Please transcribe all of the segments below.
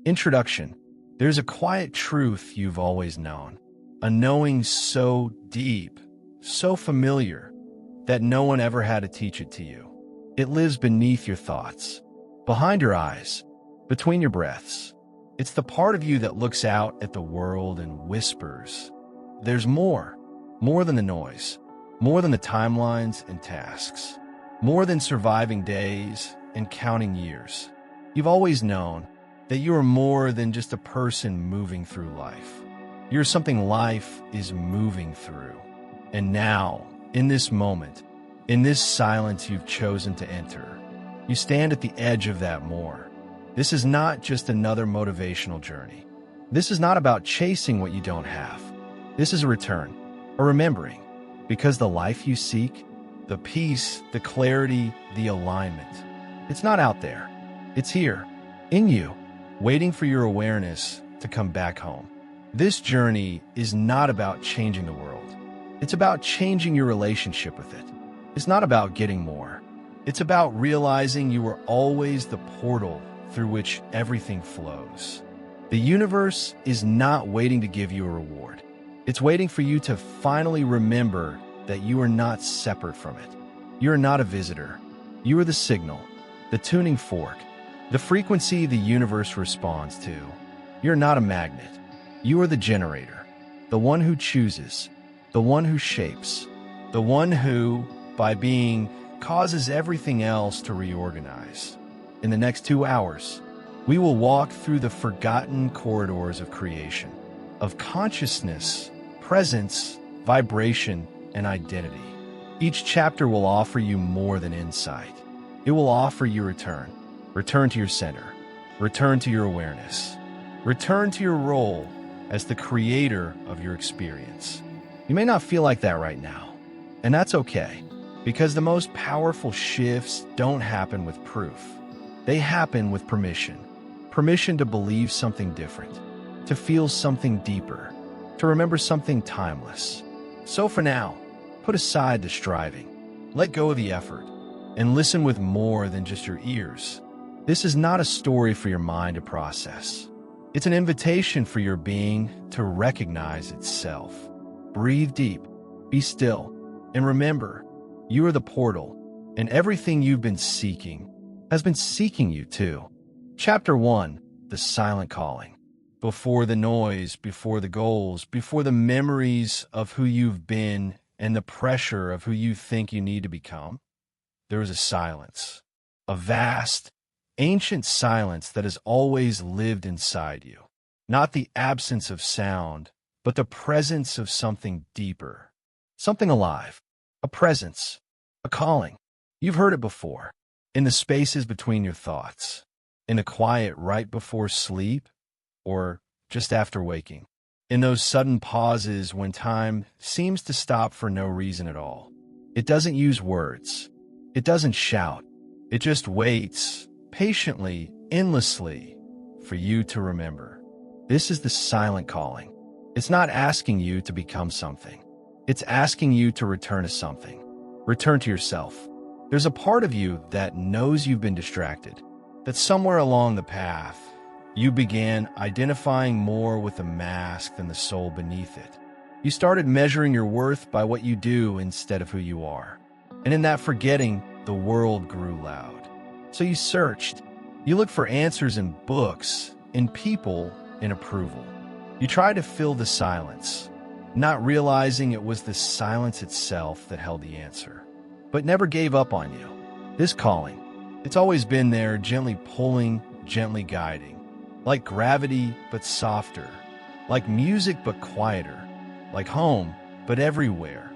Introduction. There's a quiet truth you've always known, a knowing so deep, so familiar, that no one ever had to teach it to you. It lives beneath your thoughts, behind your eyes, between your breaths. It's the part of you that looks out at the world and whispers, there's more than the noise, more than the timelines and tasks, more than surviving days and counting years. You've always known that you are more than just a person moving through life. You're something life is moving through. And now, in this moment, in this silence you've chosen to enter, you stand at the edge of that more. This is not just another motivational journey. This is not about chasing what you don't have. This is a return, a remembering, because the life you seek, the peace, the clarity, the alignment, it's not out there. It's here, in you, waiting for your awareness to come back home. This journey is not about changing the world. It's about changing your relationship with it. It's not about getting more. It's about realizing you are always the portal through which everything flows. The universe is not waiting to give you a reward. It's waiting for you to finally remember that you are not separate from it. You are not a visitor. You are the signal, the tuning fork, the frequency the universe responds to. You're not a magnet. You are the generator, the one who chooses, the one who shapes, the one who, by being, causes everything else to reorganize. In the next 2 hours, we will walk through the forgotten corridors of creation, of consciousness, presence, vibration, and identity. Each chapter will offer you more than insight. It will offer you return to your center, return to your awareness, return to your role as the creator of your experience. You may not feel like that right now, and that's okay, because the most powerful shifts don't happen with proof. They happen with permission. Permission to believe something different, to feel something deeper, to remember something timeless. So for now, put aside the striving, let go of the effort, and listen with more than just your ears. This is not a story for your mind to process. It's an invitation for your being to recognize itself. Breathe deep, be still, and remember, you are the portal, and everything you've been seeking has been seeking you too. Chapter 1, The Silent Calling. Before the noise, before the goals, before the memories of who you've been and the pressure of who you think you need to become, there is a silence, a vast, ancient silence that has always lived inside you. Not the absence of sound, but the presence of something deeper, something alive, a presence, a calling. You've heard it before, in the spaces between your thoughts, in the quiet right before sleep, or just after waking, in those sudden pauses when time seems to stop for no reason at all. It doesn't use words. It doesn't shout. It just waits, patiently, endlessly, for you to remember. This is the silent calling. It's not asking you to become something. It's asking you to return to something. Return to yourself. There's a part of you that knows you've been distracted, that somewhere along the path, you began identifying more with the mask than the soul beneath it. You started measuring your worth by what you do instead of who you are. And in that forgetting, the world grew loud. So you searched. You looked for answers in books, in people, in approval. You tried to fill the silence, not realizing it was the silence itself that held the answer, but never gave up on you. This calling, it's always been there, gently pulling, gently guiding, like gravity but softer, like music but quieter, like home but everywhere.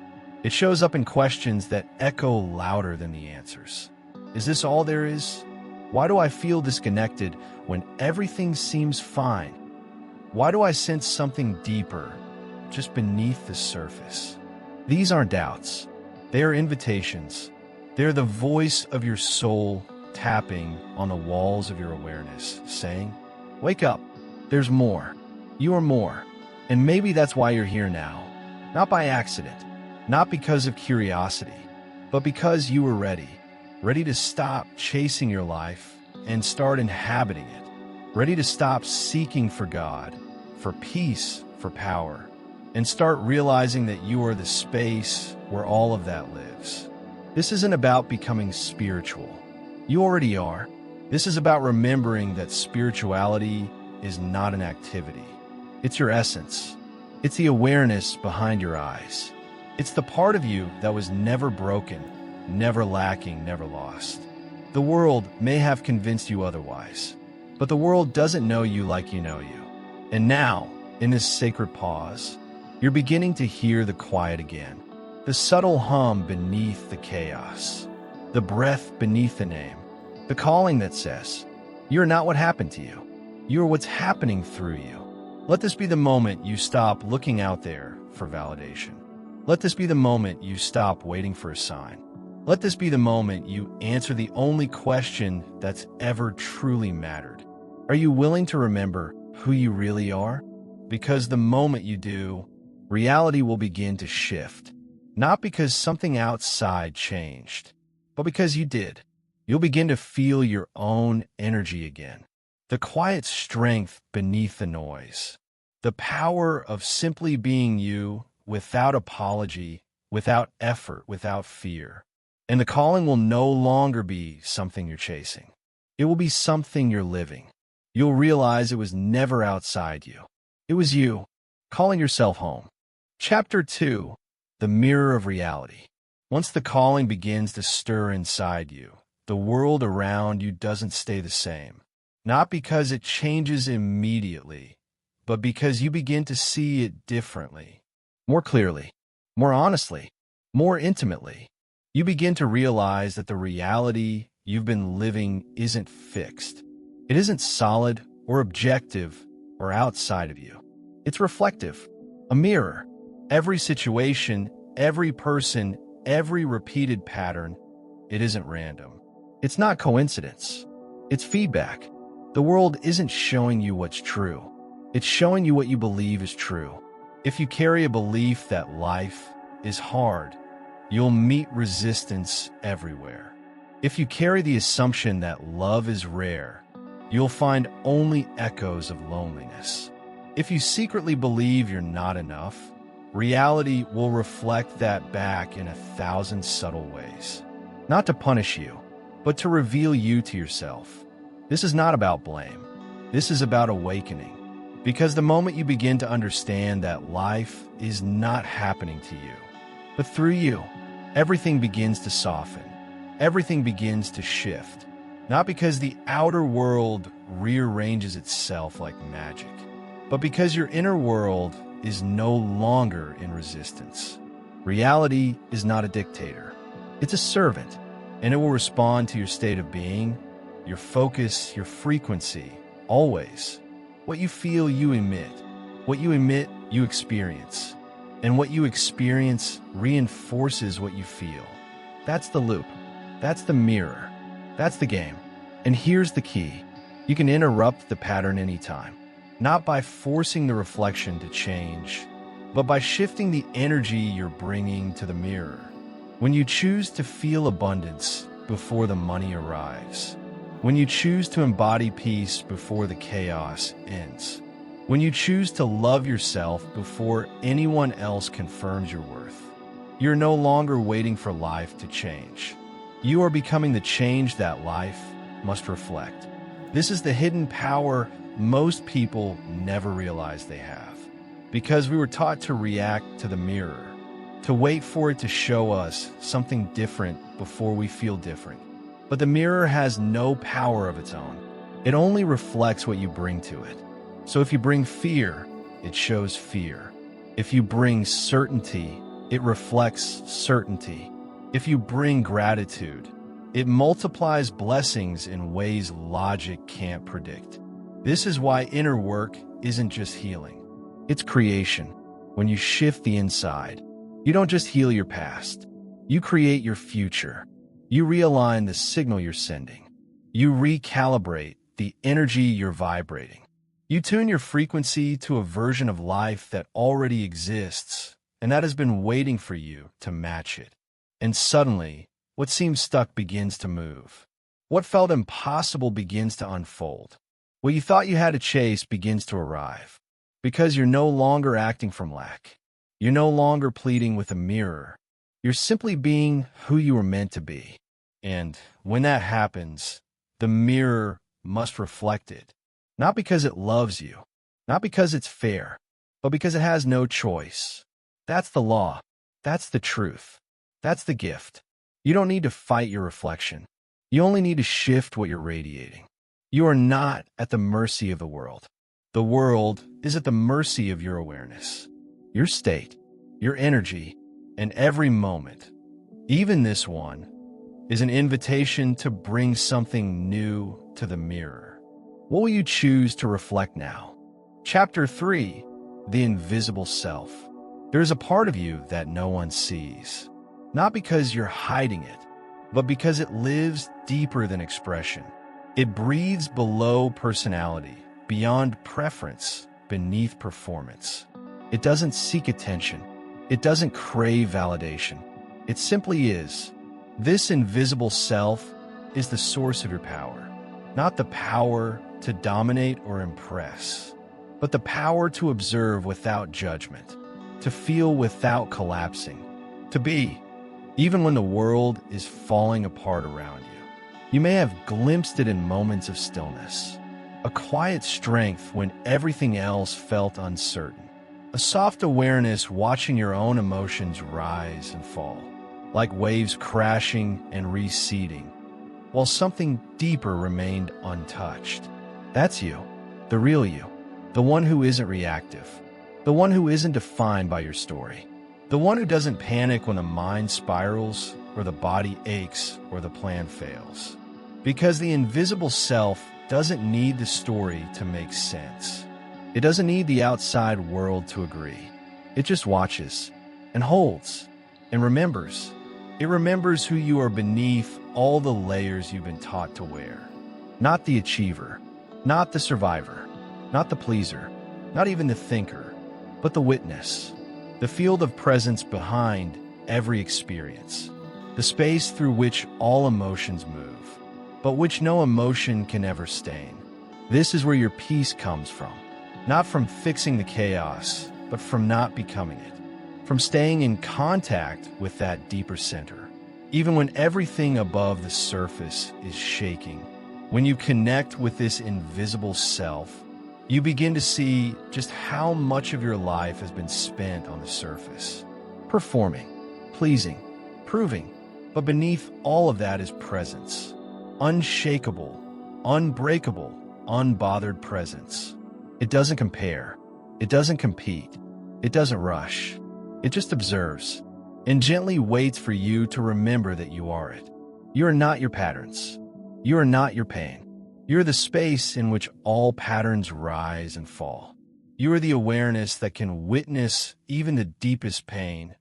It shows up in questions that echo louder than the answers. Is this all there is? Why do I feel disconnected when everything seems fine? Why do I sense something deeper, just beneath the surface? These aren't doubts. They are invitations. They're the voice of your soul tapping on the walls of your awareness, saying, wake up, there's more. You are more. And maybe that's why you're here now. Not by accident, not because of curiosity, but because you were ready to stop chasing your life and start inhabiting it. ready to stop seeking for God, for peace, for power, and start realizing that you are the space where all of that lives. This isn't about becoming spiritual. You already are. This is about remembering that spirituality is not an activity. It's your essence. It's the awareness behind your eyes. It's the part of you that was never broken, never lacking, never lost. The world may have convinced you otherwise, but the world doesn't know you like you know you. And now, in this sacred pause, you're beginning to hear the quiet again, the subtle hum beneath the chaos, the breath beneath the name, the calling that says, you're not what happened to you. You're what's happening through you. Let this be the moment you stop looking out there for validation. Let this be the moment you stop waiting for a sign. Let this be the moment you answer the only question that's ever truly mattered. Are you willing to remember who you really are? Because the moment you do, reality will begin to shift. Not because something outside changed, but because you did. You'll begin to feel your own energy again. The quiet strength beneath the noise. The power of simply being you without apology, without effort, without fear. And the calling will no longer be something you're chasing. It will be something you're living. You'll realize it was never outside you. It was you, calling yourself home. Chapter 2, The Mirror of Reality. Once the calling begins to stir inside you, the world around you doesn't stay the same. Not because it changes immediately, but because you begin to see it differently, more clearly, more honestly, more intimately. You begin to realize that the reality you've been living isn't fixed. It isn't solid or objective or outside of you. It's reflective, a mirror. Every situation, every person, every repeated pattern, it isn't random. It's not coincidence. It's feedback. The world isn't showing you what's true. It's showing you what you believe is true. If you carry a belief that life is hard, you'll meet resistance everywhere. If you carry the assumption that love is rare, you'll find only echoes of loneliness. If you secretly believe you're not enough, reality will reflect that back in 1,000 subtle ways. Not to punish you, but to reveal you to yourself. This is not about blame. This is about awakening. Because the moment you begin to understand that life is not happening to you, but through you, everything begins to soften. Everything begins to shift. Not because the outer world rearranges itself like magic, but because your inner world is no longer in resistance. Reality is not a dictator. It's a servant, and it will respond to your state of being, your focus, your frequency, always. What you feel, you emit. What you emit, you experience. And what you experience reinforces what you feel. That's the loop. That's the mirror. That's the game. And here's the key. You can interrupt the pattern anytime. Not by forcing the reflection to change, but by shifting the energy you're bringing to the mirror. When you choose to feel abundance before the money arrives, when you choose to embody peace before the chaos ends, when you choose to love yourself before anyone else confirms your worth, you're no longer waiting for life to change. You are becoming the change that life must reflect. This is the hidden power most people never realize they have, because we were taught to react to the mirror, to wait for it to show us something different before we feel different. But the mirror has no power of its own. It only reflects what you bring to it. So if you bring fear, it shows fear. If you bring certainty, it reflects certainty. If you bring gratitude, it multiplies blessings in ways logic can't predict. This is why inner work isn't just healing. It's creation. When you shift the inside, you don't just heal your past. You create your future. You realign the signal you're sending. You recalibrate the energy you're vibrating. You tune your frequency to a version of life that already exists and that has been waiting for you to match it. And suddenly, what seems stuck begins to move. What felt impossible begins to unfold. What you thought you had to chase begins to arrive, because you're no longer acting from lack. You're no longer pleading with a mirror. You're simply being who you were meant to be. And when that happens, the mirror must reflect it, not because it loves you, not because it's fair, but because it has no choice. That's the law. That's the truth. That's the gift. You don't need to fight your reflection. You only need to shift what you're radiating. You are not at the mercy of the world. The world is at the mercy of your awareness, your state, your energy, and every moment, even this one, is an invitation to bring something new to the mirror. What will you choose to reflect now? Chapter 3, The Invisible Self. There is a part of you that no one sees, not because you're hiding it, but because it lives deeper than expression. It breathes below personality, beyond preference, beneath performance. It doesn't seek attention. It doesn't crave validation. It simply is. This invisible self is the source of your power, not the power to dominate or impress, but the power to observe without judgment, to feel without collapsing, to be, even when the world is falling apart around you. You may have glimpsed it in moments of stillness, a quiet strength when everything else felt uncertain, a soft awareness watching your own emotions rise and fall, like waves crashing and receding, while something deeper remained untouched. That's you, the real you, the one who isn't reactive, the one who isn't defined by your story, the one who doesn't panic when the mind spirals or the body aches or the plan fails. Because the invisible self doesn't need the story to make sense. It doesn't need the outside world to agree. It just watches and holds and remembers. It remembers who you are beneath all the layers you've been taught to wear. Not the achiever, not the survivor, not the pleaser, not even the thinker, but the witness, the field of presence behind every experience, the space through which all emotions move, but which no emotion can ever stain. This is where your peace comes from, not from fixing the chaos, but from not becoming it. From staying in contact with that deeper center, even when everything above the surface is shaking. When you connect with this invisible self, you begin to see just how much of your life has been spent on the surface, performing, pleasing, proving, but beneath all of that is presence, unshakable, unbreakable, unbothered presence. It doesn't compare, it doesn't compete, it doesn't rush. It just observes and gently waits for you to remember that you are it. You are not your patterns. You are not your pain. You are the space in which all patterns rise and fall. You are the awareness that can witness even the deepest pain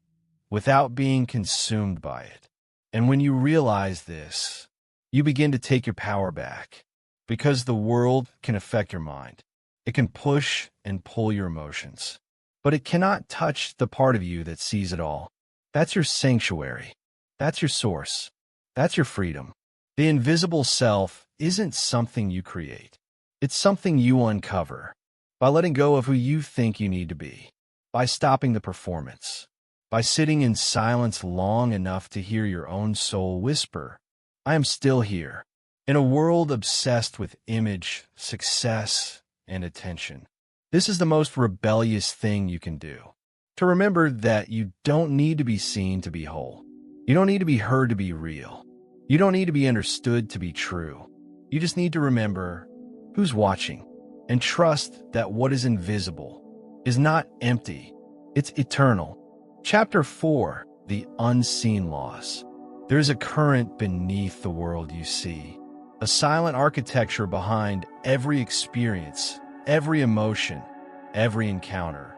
without being consumed by it. And when you realize this, you begin to take your power back, because the world can affect your mind. It can push and pull your emotions, but it cannot touch the part of you that sees it all. That's your sanctuary. That's your source. That's your freedom. The invisible self isn't something you create. It's something you uncover by letting go of who you think you need to be, by stopping the performance, by sitting in silence long enough to hear your own soul whisper, "I am still here." In a world obsessed with image, success, and attention, this is the most rebellious thing you can do. To remember that you don't need to be seen to be whole. You don't need to be heard to be real. You don't need to be understood to be true. You just need to remember who's watching and trust that what is invisible is not empty. It's eternal. Chapter 4, The Unseen Laws. There's a current beneath the world you see, a silent architecture behind every experience, every emotion, every encounter.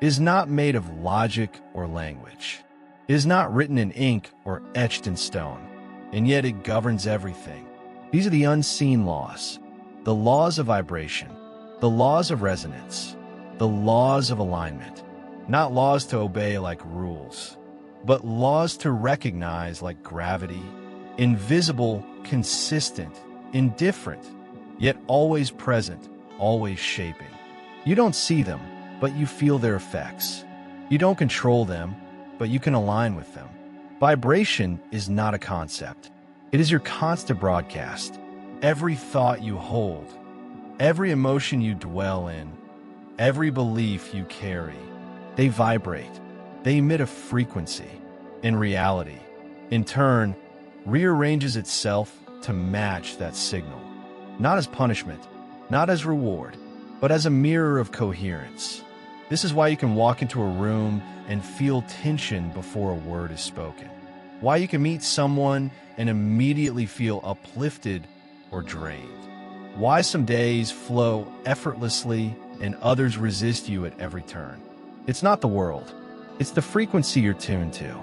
It is not made of logic or language. It is not written in ink or etched in stone, and yet it governs everything. These are the unseen laws, the laws of vibration, the laws of resonance, the laws of alignment. Not laws to obey like rules, but laws to recognize like gravity, invisible, consistent, indifferent, yet always present, always shaping. You don't see them, but you feel their effects. You don't control them, but you can align with them. Vibration is not a concept. It is your constant broadcast. Every thought you hold, every emotion you dwell in, every belief you carry, they vibrate. They emit a frequency. In reality, in turn, rearranges itself to match that signal. Not as punishment, not as reward, but as a mirror of coherence. This is why you can walk into a room and feel tension before a word is spoken. Why you can meet someone and immediately feel uplifted or drained. Why some days flow effortlessly and others resist you at every turn. It's not the world. It's the frequency you're tuned to.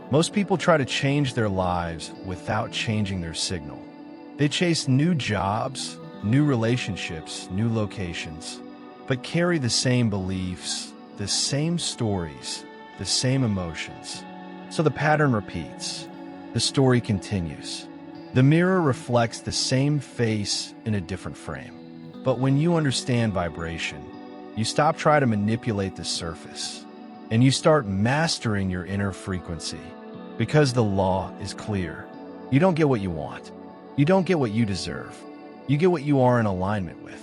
Most people try to change their lives without changing their signal. They chase new jobs, new relationships, new locations, but carry the same beliefs, the same stories, the same emotions. So the pattern repeats. The story continues. The mirror reflects the same face in a different frame. But when you understand vibration, you stop trying to manipulate the surface, and you start mastering your inner frequency. Because the law is clear. You don't get what you want. You don't get what you deserve. You get what you are in alignment with.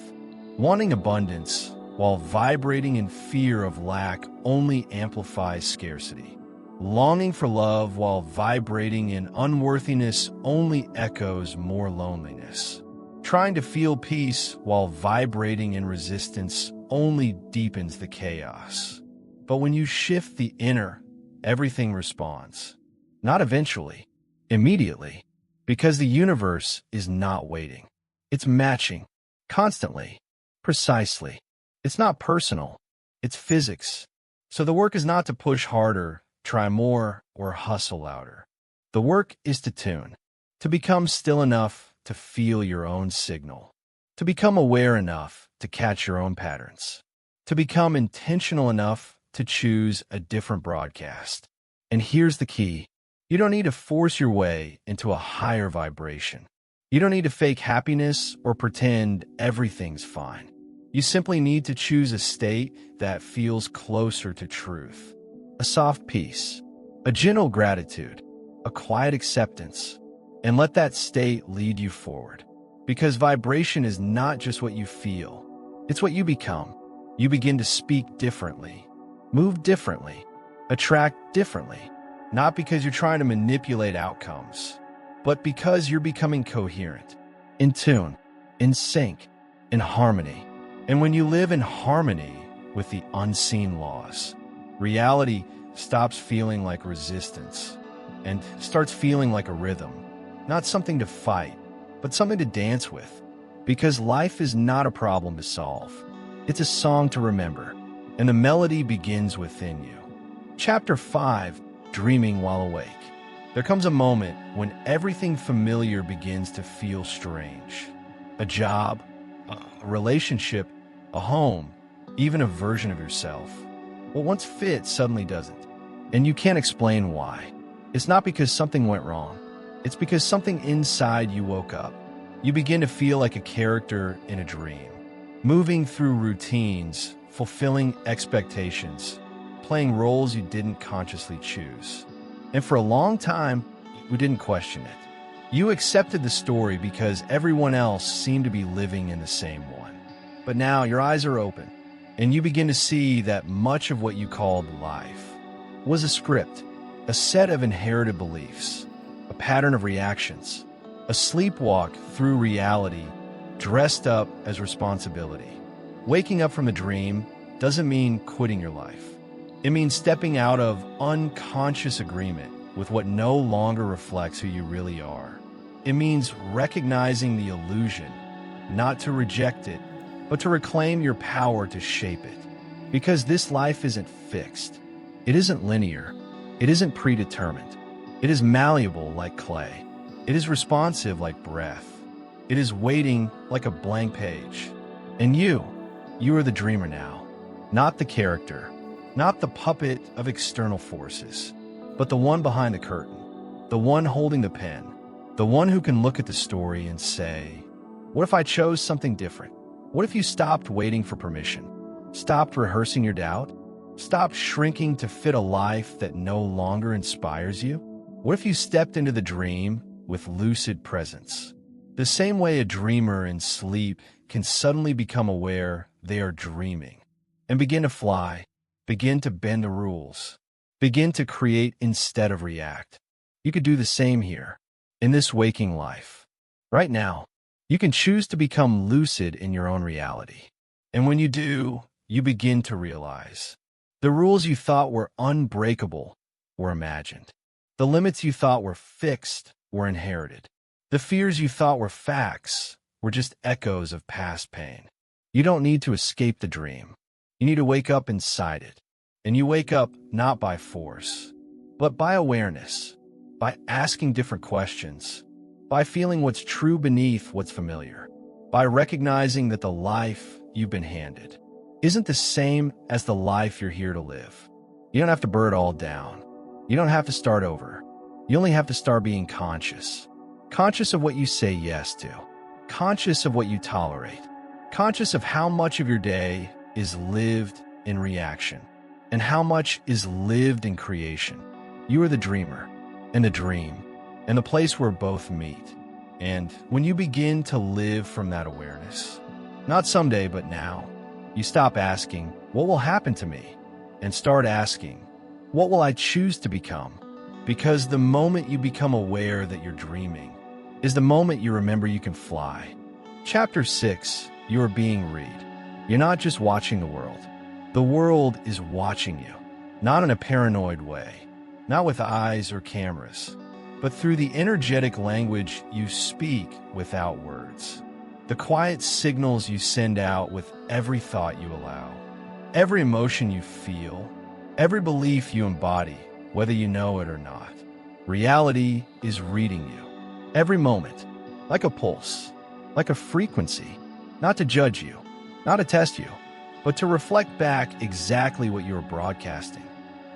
Wanting abundance while vibrating in fear of lack only amplifies scarcity. Longing for love while vibrating in unworthiness only echoes more loneliness. Trying to feel peace while vibrating in resistance only deepens the chaos. But when you shift the inner, everything responds. Not eventually, immediately, because the universe is not waiting. It's matching, constantly, precisely. It's not personal, it's physics. So the work is not to push harder, try more, or hustle louder. The work is to tune, to become still enough to feel your own signal, to become aware enough to catch your own patterns, to become intentional enough to choose a different broadcast. And here's the key. You don't need to force your way into a higher vibration. You don't need to fake happiness or pretend everything's fine. You simply need to choose a state that feels closer to truth. A soft peace, a gentle gratitude, a quiet acceptance, and let that state lead you forward. Because vibration is not just what you feel, it's what you become. You begin to speak differently, move differently, attract differently. Not because you're trying to manipulate outcomes, but because you're becoming coherent, in tune, in sync, in harmony. And when you live in harmony with the unseen laws, reality stops feeling like resistance and starts feeling like a rhythm, not something to fight, but something to dance with. Because life is not a problem to solve. It's a song to remember, and the melody begins within you. Chapter 5. Dreaming while awake. There comes a moment when everything familiar begins to feel strange. A job, a relationship, a home, even a version of yourself. What once fit suddenly doesn't. And you can't explain why. It's not because something went wrong. It's because something inside you woke up. You begin to feel like a character in a dream. Moving through routines, fulfilling expectations, playing roles you didn't consciously choose. And for a long time, we didn't question it. You accepted the story because everyone else seemed to be living in the same one. But now your eyes are open, and you begin to see that much of what you called life was a script, a set of inherited beliefs, a pattern of reactions, a sleepwalk through reality dressed up as responsibility. Waking up from a dream doesn't mean quitting your life. It means stepping out of unconscious agreement with what no longer reflects who you really are. It means recognizing the illusion, not to reject it, but to reclaim your power to shape it. Because this life isn't fixed. It isn't linear. It isn't predetermined. It is malleable like clay. It is responsive like breath. It is waiting like a blank page. And you are the dreamer now, not the character. Not the puppet of external forces, but the one behind the curtain, the one holding the pen, the one who can look at the story and say, What if I chose something different? What if you stopped waiting for permission? Stopped rehearsing your doubt? Stopped shrinking to fit a life that no longer inspires you? What if you stepped into the dream with lucid presence? The same way a dreamer in sleep can suddenly become aware they are dreaming and begin to fly, begin to bend the rules, begin to create instead of react. You could do the same here, in this waking life. Right now, you can choose to become lucid in your own reality. And when you do, you begin to realize the rules you thought were unbreakable were imagined. The limits you thought were fixed were inherited. The fears you thought were facts were just echoes of past pain. You don't need to escape the dream. You need to wake up inside it. And you wake up not by force, but by awareness, by asking different questions, by feeling what's true beneath what's familiar, by recognizing that the life you've been handed isn't the same as the life you're here to live. You don't have to burn it all down. You don't have to start over. You only have to start being conscious. Conscious of what you say yes to. Conscious of what you tolerate. Conscious of how much of your day is lived in reaction and how much is lived in creation. You are the dreamer and the dream and the place where both meet. And when you begin to live from that awareness, not someday, but now, you stop asking, what will happen to me? And start asking, what will I choose to become? Because the moment you become aware that you're dreaming is the moment you remember you can fly. Chapter 6, you are being read. You're not just watching the world. The world is watching you, not in a paranoid way, not with eyes or cameras, but through the energetic language you speak without words. The quiet signals you send out with every thought you allow, every emotion you feel, every belief you embody, whether you know it or not. Reality is reading you. Every moment, like a pulse, like a frequency, not to judge you, not to test you, but to reflect back exactly what you are broadcasting.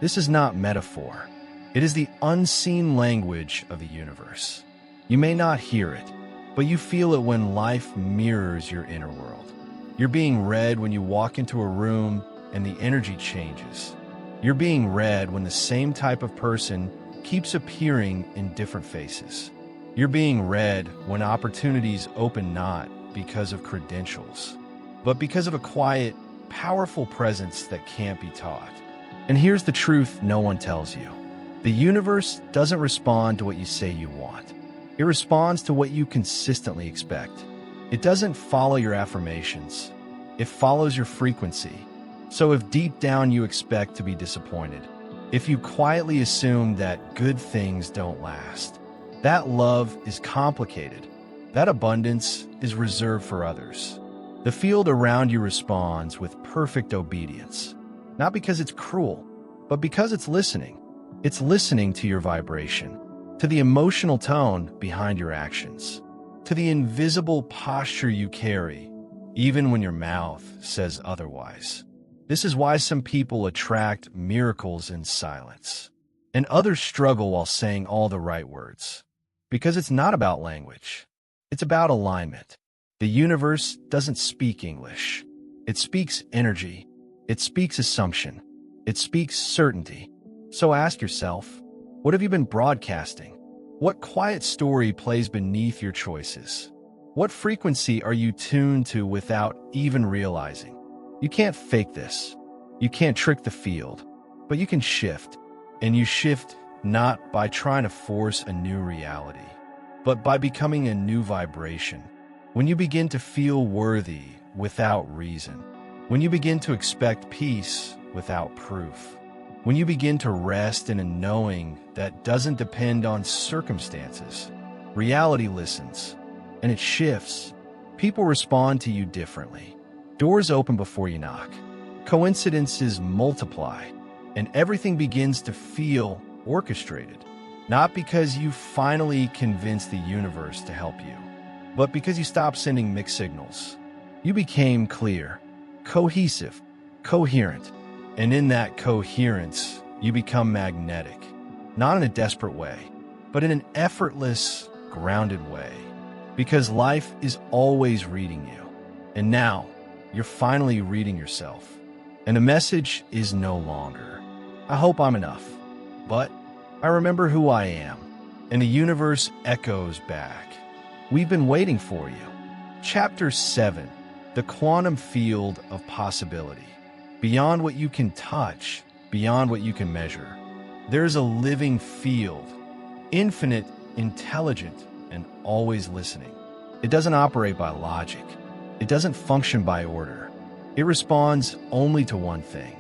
This is not metaphor. It is the unseen language of the universe. You may not hear it, but you feel it when life mirrors your inner world. You're being read when you walk into a room and the energy changes. You're being read when the same type of person keeps appearing in different faces. You're being read when opportunities open not because of credentials, but because of a quiet, powerful presence that can't be taught. And here's the truth no one tells you. The universe doesn't respond to what you say you want. It responds to what you consistently expect. It doesn't follow your affirmations. It follows your frequency. So if deep down you expect to be disappointed, if you quietly assume that good things don't last, that love is complicated, that abundance is reserved for others, the field around you responds with perfect obedience, not because it's cruel, but because it's listening. It's listening to your vibration, to the emotional tone behind your actions, to the invisible posture you carry, even when your mouth says otherwise. This is why some people attract miracles in silence, and others struggle while saying all the right words. Because it's not about language. It's about alignment. The universe doesn't speak English. It speaks energy. It speaks assumption. It speaks certainty. So ask yourself, what have you been broadcasting? What quiet story plays beneath your choices? What frequency are you tuned to without even realizing? You can't fake this. You can't trick the field, but you can shift. And you shift not by trying to force a new reality, but by becoming a new vibration. When you begin to feel worthy without reason, when you begin to expect peace without proof, when you begin to rest in a knowing that doesn't depend on circumstances, reality listens, and it shifts. People respond to you differently. Doors open before you knock. Coincidences multiply, and everything begins to feel orchestrated, not because you finally convinced the universe to help you, but because you stopped sending mixed signals. You became clear, cohesive, coherent, and in that coherence, you become magnetic, not in a desperate way, but in an effortless, grounded way. Because life is always reading you. And now, you're finally reading yourself. And the message is no longer, I hope I'm enough, but I remember who I am. And the universe echoes back, we've been waiting for you. Chapter 7, the quantum field of possibility. Beyond what you can touch, beyond what you can measure, there's a living field, infinite, intelligent, and always listening. It doesn't operate by logic. It doesn't function by order. It responds only to one thing,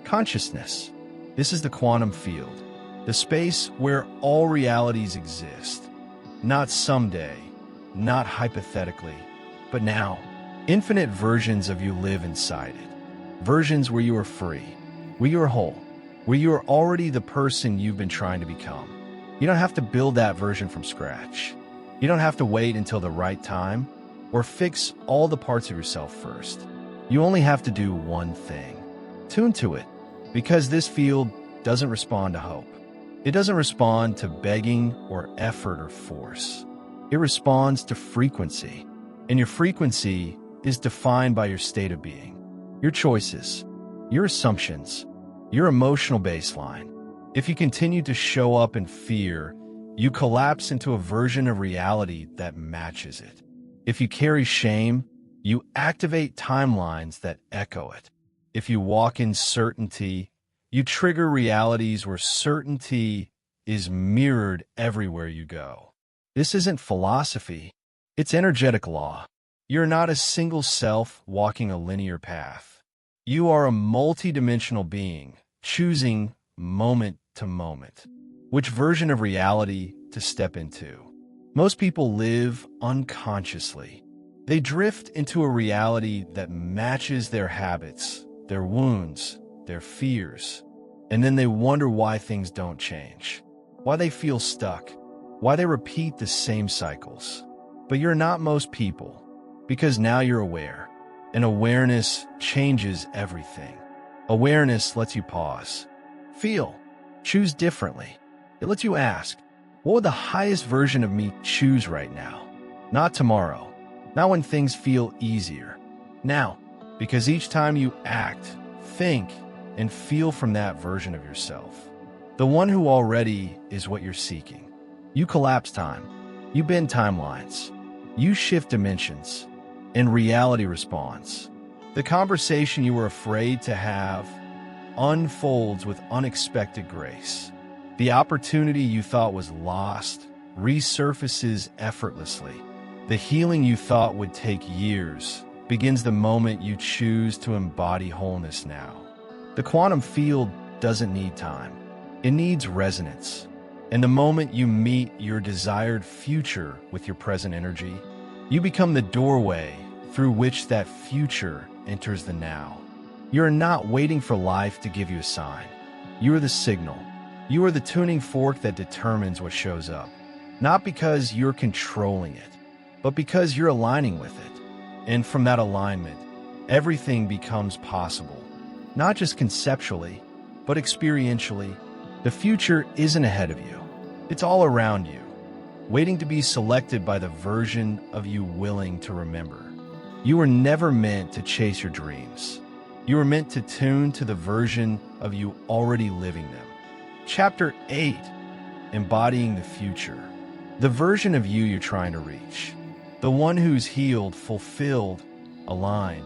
consciousness. This is the quantum field, the space where all realities exist. Not someday, not hypothetically, but now. Infinite versions of you live inside it. Versions where you are free, where you are whole, where you are already the person you've been trying to become. You don't have to build that version from scratch. You don't have to wait until the right time or fix all the parts of yourself first. You only have to do one thing. Tune to it, because this field doesn't respond to hope. It doesn't respond to begging or effort or force. It responds to frequency. And your frequency is defined by your state of being, your choices, your assumptions, your emotional baseline. If you continue to show up in fear, you collapse into a version of reality that matches it. If you carry shame, you activate timelines that echo it. If you walk in certainty, you trigger realities where certainty is mirrored everywhere you go. This isn't philosophy, it's energetic law. You're not a single self walking a linear path. You are a multidimensional being, choosing moment to moment which version of reality to step into. Most people live unconsciously. They drift into a reality that matches their habits, their wounds, their fears, and then they wonder why things don't change, why they feel stuck, why they repeat the same cycles. But you're not most people, because now you're aware, and awareness changes everything. Awareness lets you pause, feel, choose differently. It lets you ask, what would the highest version of me choose right now? Not tomorrow, not when things feel easier. Now, because each time you act, think, and feel from that version of yourself, the one who already is what you're seeking. You collapse time, you bend timelines, you shift dimensions, and reality responds. The conversation you were afraid to have unfolds with unexpected grace. The opportunity you thought was lost resurfaces effortlessly. The healing you thought would take years begins the moment you choose to embody wholeness now. The quantum field doesn't need time. It needs resonance. And the moment you meet your desired future with your present energy, you become the doorway through which that future enters the now. You're not waiting for life to give you a sign. You are the signal. You are the tuning fork that determines what shows up. Not because you're controlling it, but because you're aligning with it. And from that alignment, everything becomes possible. Not just conceptually, but experientially. The future isn't ahead of you. It's all around you, waiting to be selected by the version of you willing to remember. You were never meant to chase your dreams. You were meant to tune to the version of you already living them. Chapter 8, Embodying the Future. The version of you you're trying to reach. The one who's healed, fulfilled, aligned,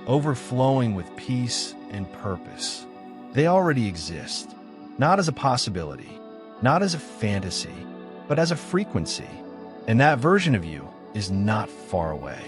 overflowing with peace and purpose. They already exist, not as a possibility, not as a fantasy, but as a frequency. And that version of you is not far away.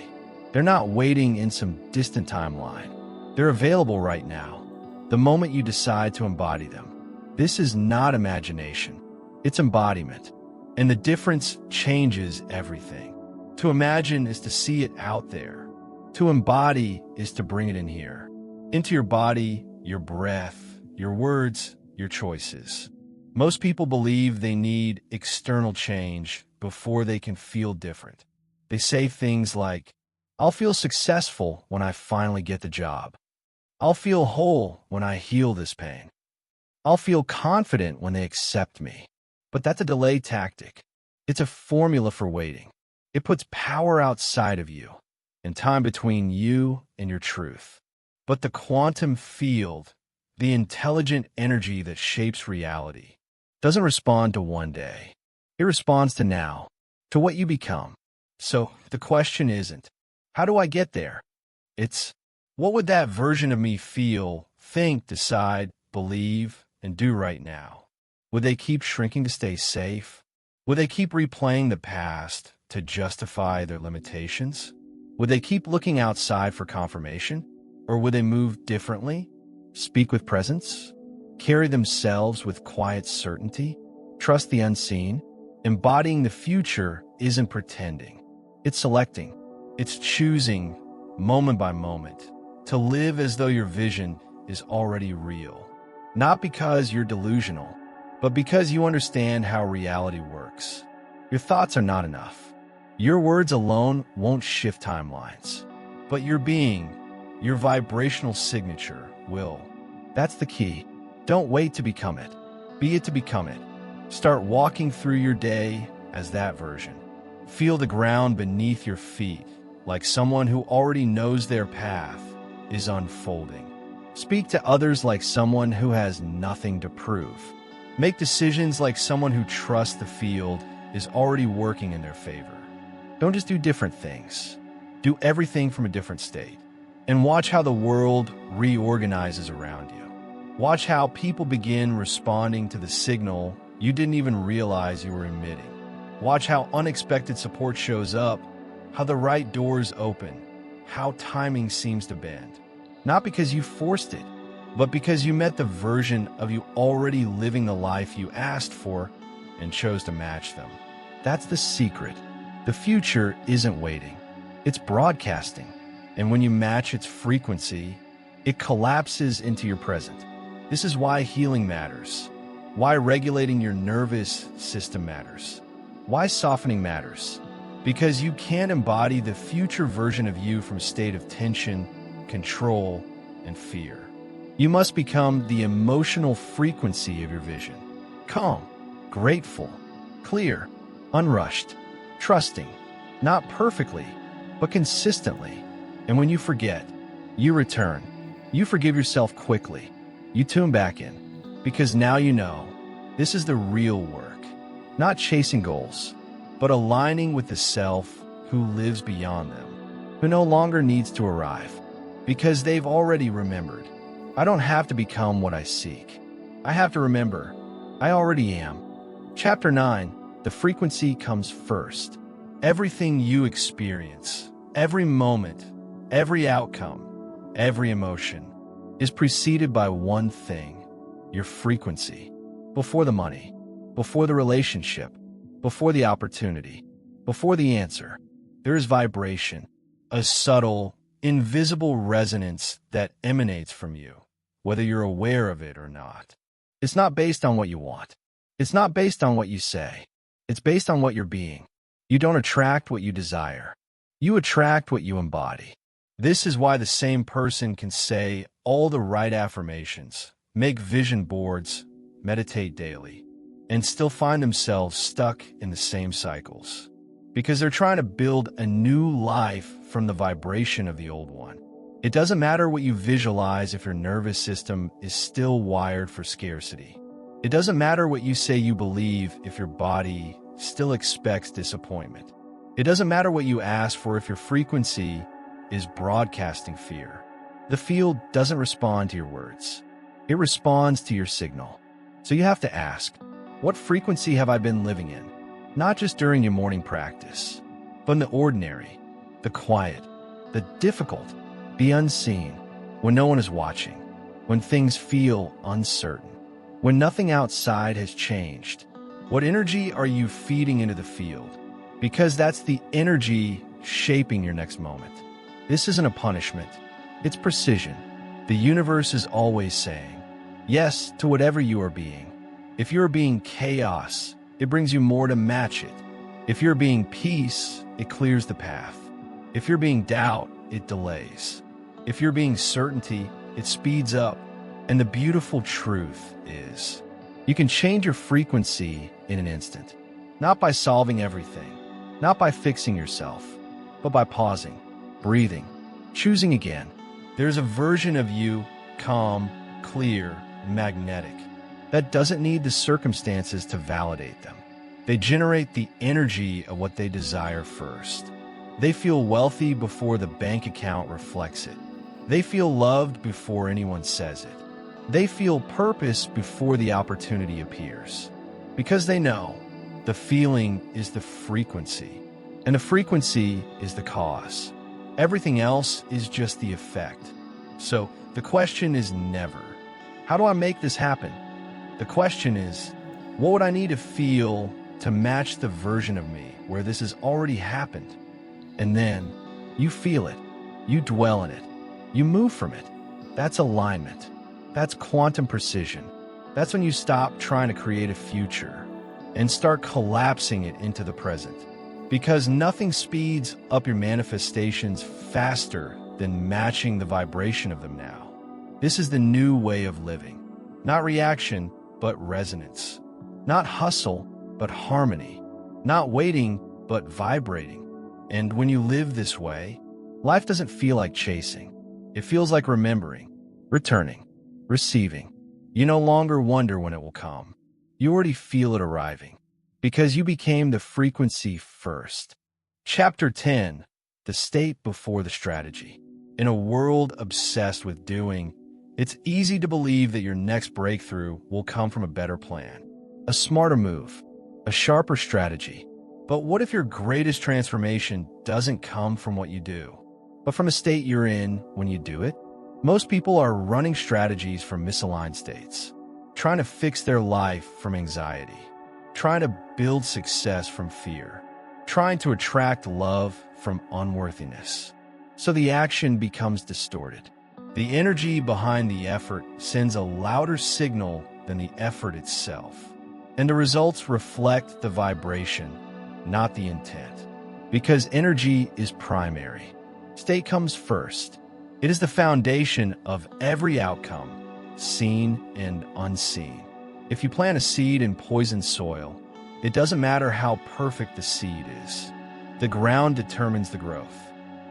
They're not waiting in some distant timeline. They're available right now, the moment you decide to embody them. This is not imagination, it's embodiment. And the difference changes everything. To imagine is to see it out there. To embody is to bring it in here, into your body, your breath, your words, your choices. Most people believe they need external change before they can feel different. They say things like, I'll feel successful when I finally get the job. I'll feel whole when I heal this pain. I'll feel confident when they accept me. But that's a delay tactic. It's a formula for waiting. It puts power outside of you and time between you and your truth. But the quantum field, the intelligent energy that shapes reality, doesn't respond to one day. It responds to now, to what you become. So the question isn't, how do I get there? It's, what would that version of me feel, think, decide, believe, and do right now? Would they keep shrinking to stay safe? Would they keep replaying the past to justify their limitations? Would they keep looking outside for confirmation? Or would they move differently, speak with presence, carry themselves with quiet certainty, trust the unseen? Embodying the future isn't pretending. It's selecting. It's choosing, moment by moment, to live as though your vision is already real. Not because you're delusional, but because you understand how reality works. Your thoughts are not enough. Your words alone won't shift timelines. But your being, your vibrational signature, will. That's the key. Don't wait to become it. Be it to become it. Start walking through your day as that version. Feel the ground beneath your feet, like someone who already knows their path is unfolding. Speak to others like someone who has nothing to prove. Make decisions like someone who trusts the field is already working in their favor. Don't just do different things. Do everything from a different state. And watch how the world reorganizes around you. Watch how people begin responding to the signal you didn't even realize you were emitting. Watch how unexpected support shows up, how the right doors open, how timing seems to bend. Not because you forced it, but because you met the version of you already living the life you asked for and chose to match them. That's the secret. The future isn't waiting. It's broadcasting. And when you match its frequency, it collapses into your present. This is why healing matters. Why regulating your nervous system matters. Why softening matters. Because you can't embody the future version of you from a state of tension, control, and fear. You must become the emotional frequency of your vision. Calm, grateful, clear, unrushed, trusting, not perfectly, but consistently. And when you forget, you return. You forgive yourself quickly. You tune back in. Because now you know, this is the real work. Not chasing goals, but aligning with the self who lives beyond them, who no longer needs to arrive, because they've already remembered. I don't have to become what I seek. I have to remember, I already am. Chapter 9, the frequency comes first. Everything you experience, every moment, every outcome, every emotion, is preceded by one thing, your frequency. Before the money, before the relationship, before the opportunity, before the answer, there is vibration, a subtle, invisible resonance that emanates from you, whether you're aware of it or not. It's not based on what you want. It's not based on what you say. It's based on what you're being. You don't attract what you desire. You attract what you embody. This is why the same person can say all the right affirmations, make vision boards, meditate daily, and still find themselves stuck in the same cycles. Because they're trying to build a new life from the vibration of the old one. It doesn't matter what you visualize if your nervous system is still wired for scarcity. It doesn't matter what you say you believe if your body still expects disappointment. It doesn't matter what you ask for if your frequency is broadcasting fear. The field doesn't respond to your words. It responds to your signal. So you have to ask, what frequency have I been living in? Not just during your morning practice, but in the ordinary, the quiet, the difficult, the unseen, when no one is watching, when things feel uncertain, when nothing outside has changed. What energy are you feeding into the field? Because that's the energy shaping your next moment. This isn't a punishment. It's precision. The universe is always saying yes to whatever you are being. If you're being chaos, it brings you more to match it. If you're being peace, it clears the path. If you're being doubt, it delays. If you're being certainty, it speeds up. And the beautiful truth is, you can change your frequency in an instant. Not by solving everything, Not by fixing yourself, but by pausing, breathing, choosing again. There's a version of you, calm, clear, magnetic, that doesn't need the circumstances to validate them. They generate the energy of what they desire first. They feel wealthy before the bank account reflects it. They feel loved before anyone says it. They feel purpose before the opportunity appears. Because they know the feeling is the frequency, and the frequency is the cause. Everything else is just the effect. So the question is never, how do I make this happen? The question is, what would I need to feel to match the version of me where this has already happened? And then you feel it, you dwell in it, you move from it. That's alignment. That's quantum precision. That's when you stop trying to create a future and start collapsing it into the present. Because nothing speeds up your manifestations faster than matching the vibration of them now. This is the new way of living. Not reaction, but resonance. Not hustle, but harmony. Not waiting, but vibrating. And when you live this way, life doesn't feel like chasing. It feels like remembering, returning, receiving. You no longer wonder when it will come. You already feel it arriving, because you became the frequency first. Chapter 10, the state before the strategy. In a world obsessed with doing, it's easy to believe that your next breakthrough will come from a better plan, a smarter move, a sharper strategy. But what if your greatest transformation doesn't come from what you do, but from a state you're in when you do it? Most people are running strategies from misaligned states, trying to fix their life from anxiety, trying to build success from fear, trying to attract love from unworthiness. So the action becomes distorted. The energy behind the effort sends a louder signal than the effort itself. And the results reflect the vibration, not the intent. Because energy is primary. State comes first. It is the foundation of every outcome, seen and unseen. If you plant a seed in poisoned soil, it doesn't matter how perfect the seed is. The ground determines the growth,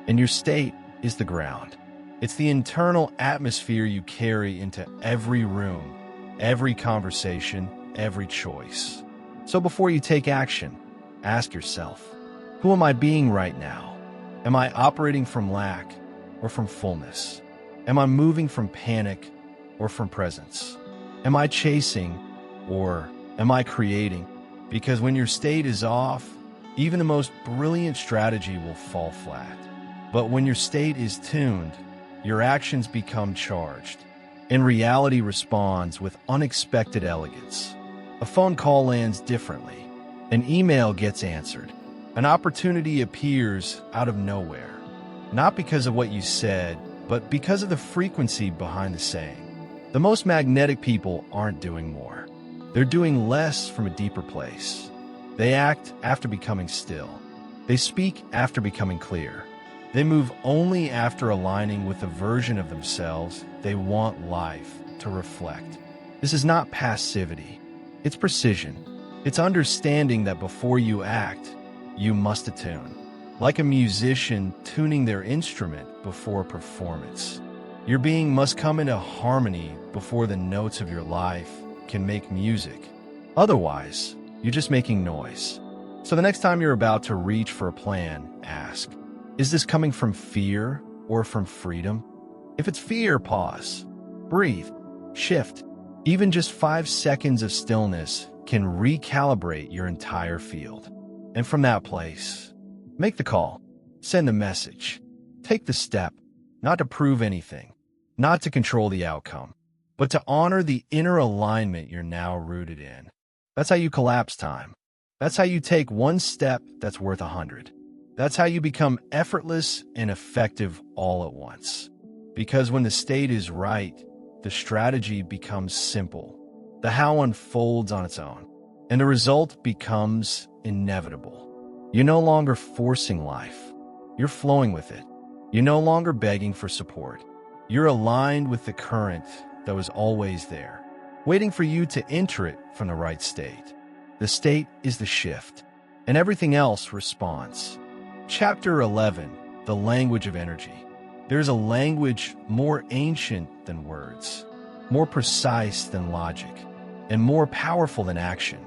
and your state is the ground. It's the internal atmosphere you carry into every room, every conversation, every choice. So before you take action, ask yourself, who am I being right now? Am I operating from lack or from fullness? Am I moving from panic or from presence? Am I chasing or am I creating? Because when your state is off, even the most brilliant strategy will fall flat. But when your state is tuned, your actions become charged, and reality responds with unexpected elegance. A phone call lands differently. An email gets answered. An opportunity appears out of nowhere. Not because of what you said, but because of the frequency behind the saying. The most magnetic people aren't doing more. They're doing less from a deeper place. They act after becoming still. They speak after becoming clear. They move only after aligning with the version of themselves they want life to reflect. This is not passivity. It's precision. It's understanding that before you act, you must attune. Like a musician tuning their instrument before a performance. Your being must come into harmony before the notes of your life can make music. Otherwise, you're just making noise. So the next time you're about to reach for a plan, ask, is this coming from fear or from freedom? If it's fear, pause, breathe, shift. Even just 5 seconds of stillness can recalibrate your entire field. And from that place, make the call, send the message, take the step, not to prove anything, not to control the outcome, but to honor the inner alignment you're now rooted in. That's how you collapse time. That's how you take one step that's worth 100. That's how you become effortless and effective all at once. Because when the state is right, the strategy becomes simple. The how unfolds on its own, and the result becomes inevitable. You're no longer forcing life. You're flowing with it. You're no longer begging for support. You're aligned with the current that was always there, waiting for you to enter it from the right state. The state is the shift. and everything else responds. Chapter 11, The Language of Energy. There's a language more ancient than words, more precise than logic, and more powerful than action.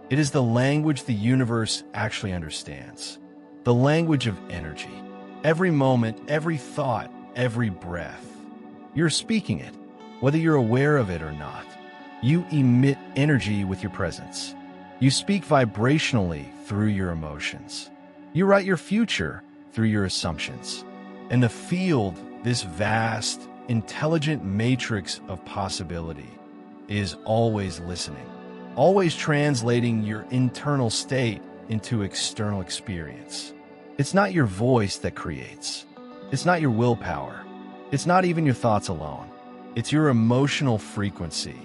It is the language the universe actually understands. The language of energy. Every moment, every thought, every breath. You're speaking it, whether you're aware of it or not. You emit energy with your presence. You speak vibrationally through your emotions. You write your future through your assumptions. And the field, this vast, intelligent matrix of possibility, is always listening, always translating your internal state into external experience. It's not your voice that creates. It's not your willpower. It's not even your thoughts alone. It's your emotional frequency,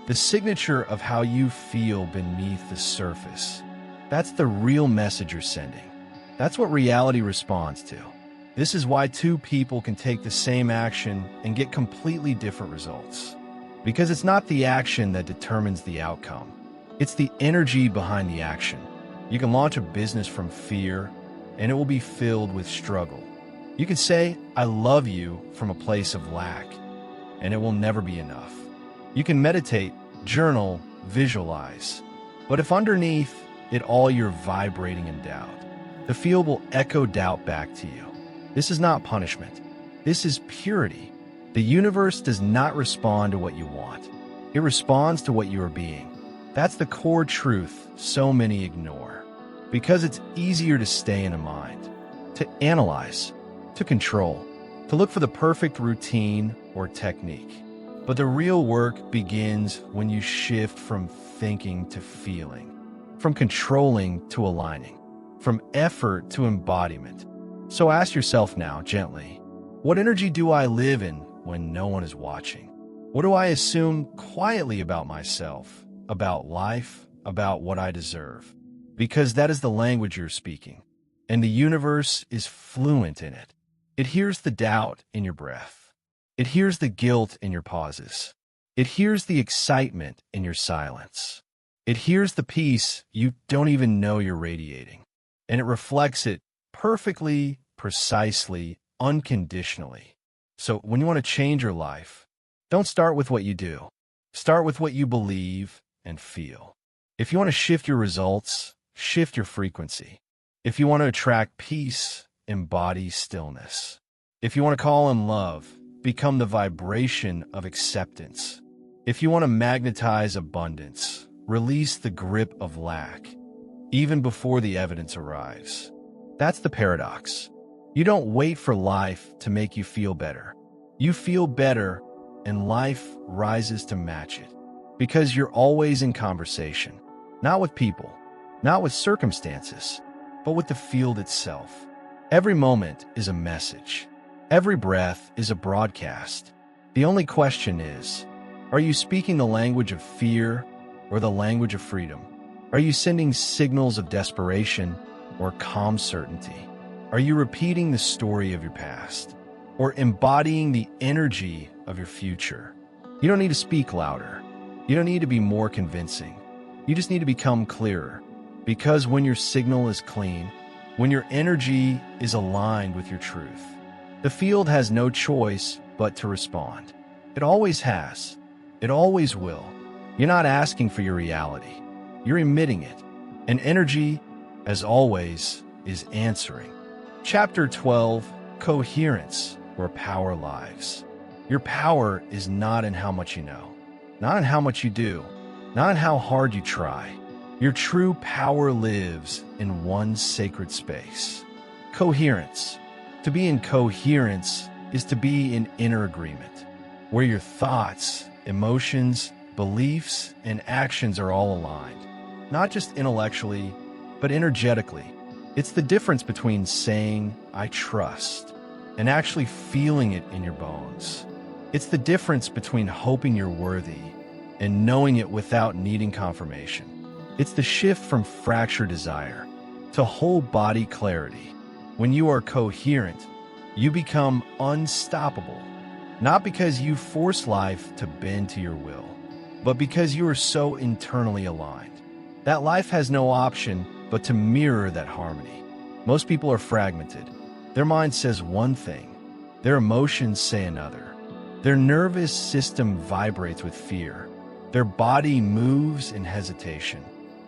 the signature of how you feel beneath the surface. That's the real message you're sending. That's what reality responds to. This is why two people can take the same action and get completely different results. Because it's not the action that determines the outcome. It's the energy behind the action. You can launch a business from fear, and it will be filled with struggle. You can say, "I love you," from a place of lack, and it will never be enough. You can meditate, journal, visualize. But if underneath it all you're vibrating in doubt, the field will echo doubt back to you. This is not punishment. This is purity. The universe does not respond to what you want. It responds to what you are being. That's the core truth so many ignore. Because it's easier to stay in a mind, to analyze, to control, to look for the perfect routine or technique. But the real work begins when you shift from thinking to feeling, from controlling to aligning, from effort to embodiment. So ask yourself now, gently, what energy do I live in when no one is watching? What do I assume quietly about myself, about life, about what I deserve? Because that is the language you're speaking, and the universe is fluent in it. It hears the doubt in your breath. It hears the guilt in your pauses. It hears the excitement in your silence. It hears the peace you don't even know you're radiating, and it reflects it perfectly, precisely, unconditionally. So when you want to change your life, don't start with what you do. Start with what you believe and feel. If you want to shift your results, shift your frequency. If you want to attract peace, embody stillness. If you want to call in love, become the vibration of acceptance. If you want to magnetize abundance, release the grip of lack, even before the evidence arrives. That's the paradox. You don't wait for life to make you feel better. You feel better, and life rises to match it. Because you're always in conversation, not with people, not with circumstances, but with the field itself. Every moment is a message. Every breath is a broadcast. The only question is, are you speaking the language of fear or the language of freedom? Are you sending signals of desperation or calm certainty? Are you repeating the story of your past or embodying the energy of your future? You don't need to speak louder. You don't need to be more convincing. You just need to become clearer. Because when your signal is clean, when your energy is aligned with your truth, the field has no choice but to respond. It always has. It always will. You're not asking for your reality. You're emitting it. And energy, as always, is answering. Chapter 12, Coherence, where power lives. Your power is not in how much you know, not in how much you do, not in how hard you try. Your true power lives in one sacred space. Coherence. To be in coherence is to be in inner agreement, where your thoughts, emotions, beliefs, and actions are all aligned, not just intellectually, but energetically. It's the difference between saying, "I trust," and actually feeling it in your bones. It's the difference between hoping you're worthy and knowing it without needing confirmation. It's the shift from fractured desire to whole body clarity. When you are coherent, you become unstoppable, not because you force life to bend to your will, but because you are so internally aligned that life has no option but to mirror that harmony. Most people are fragmented. Their mind says one thing, their emotions say another. Their nervous system vibrates with fear. Their body moves in hesitation,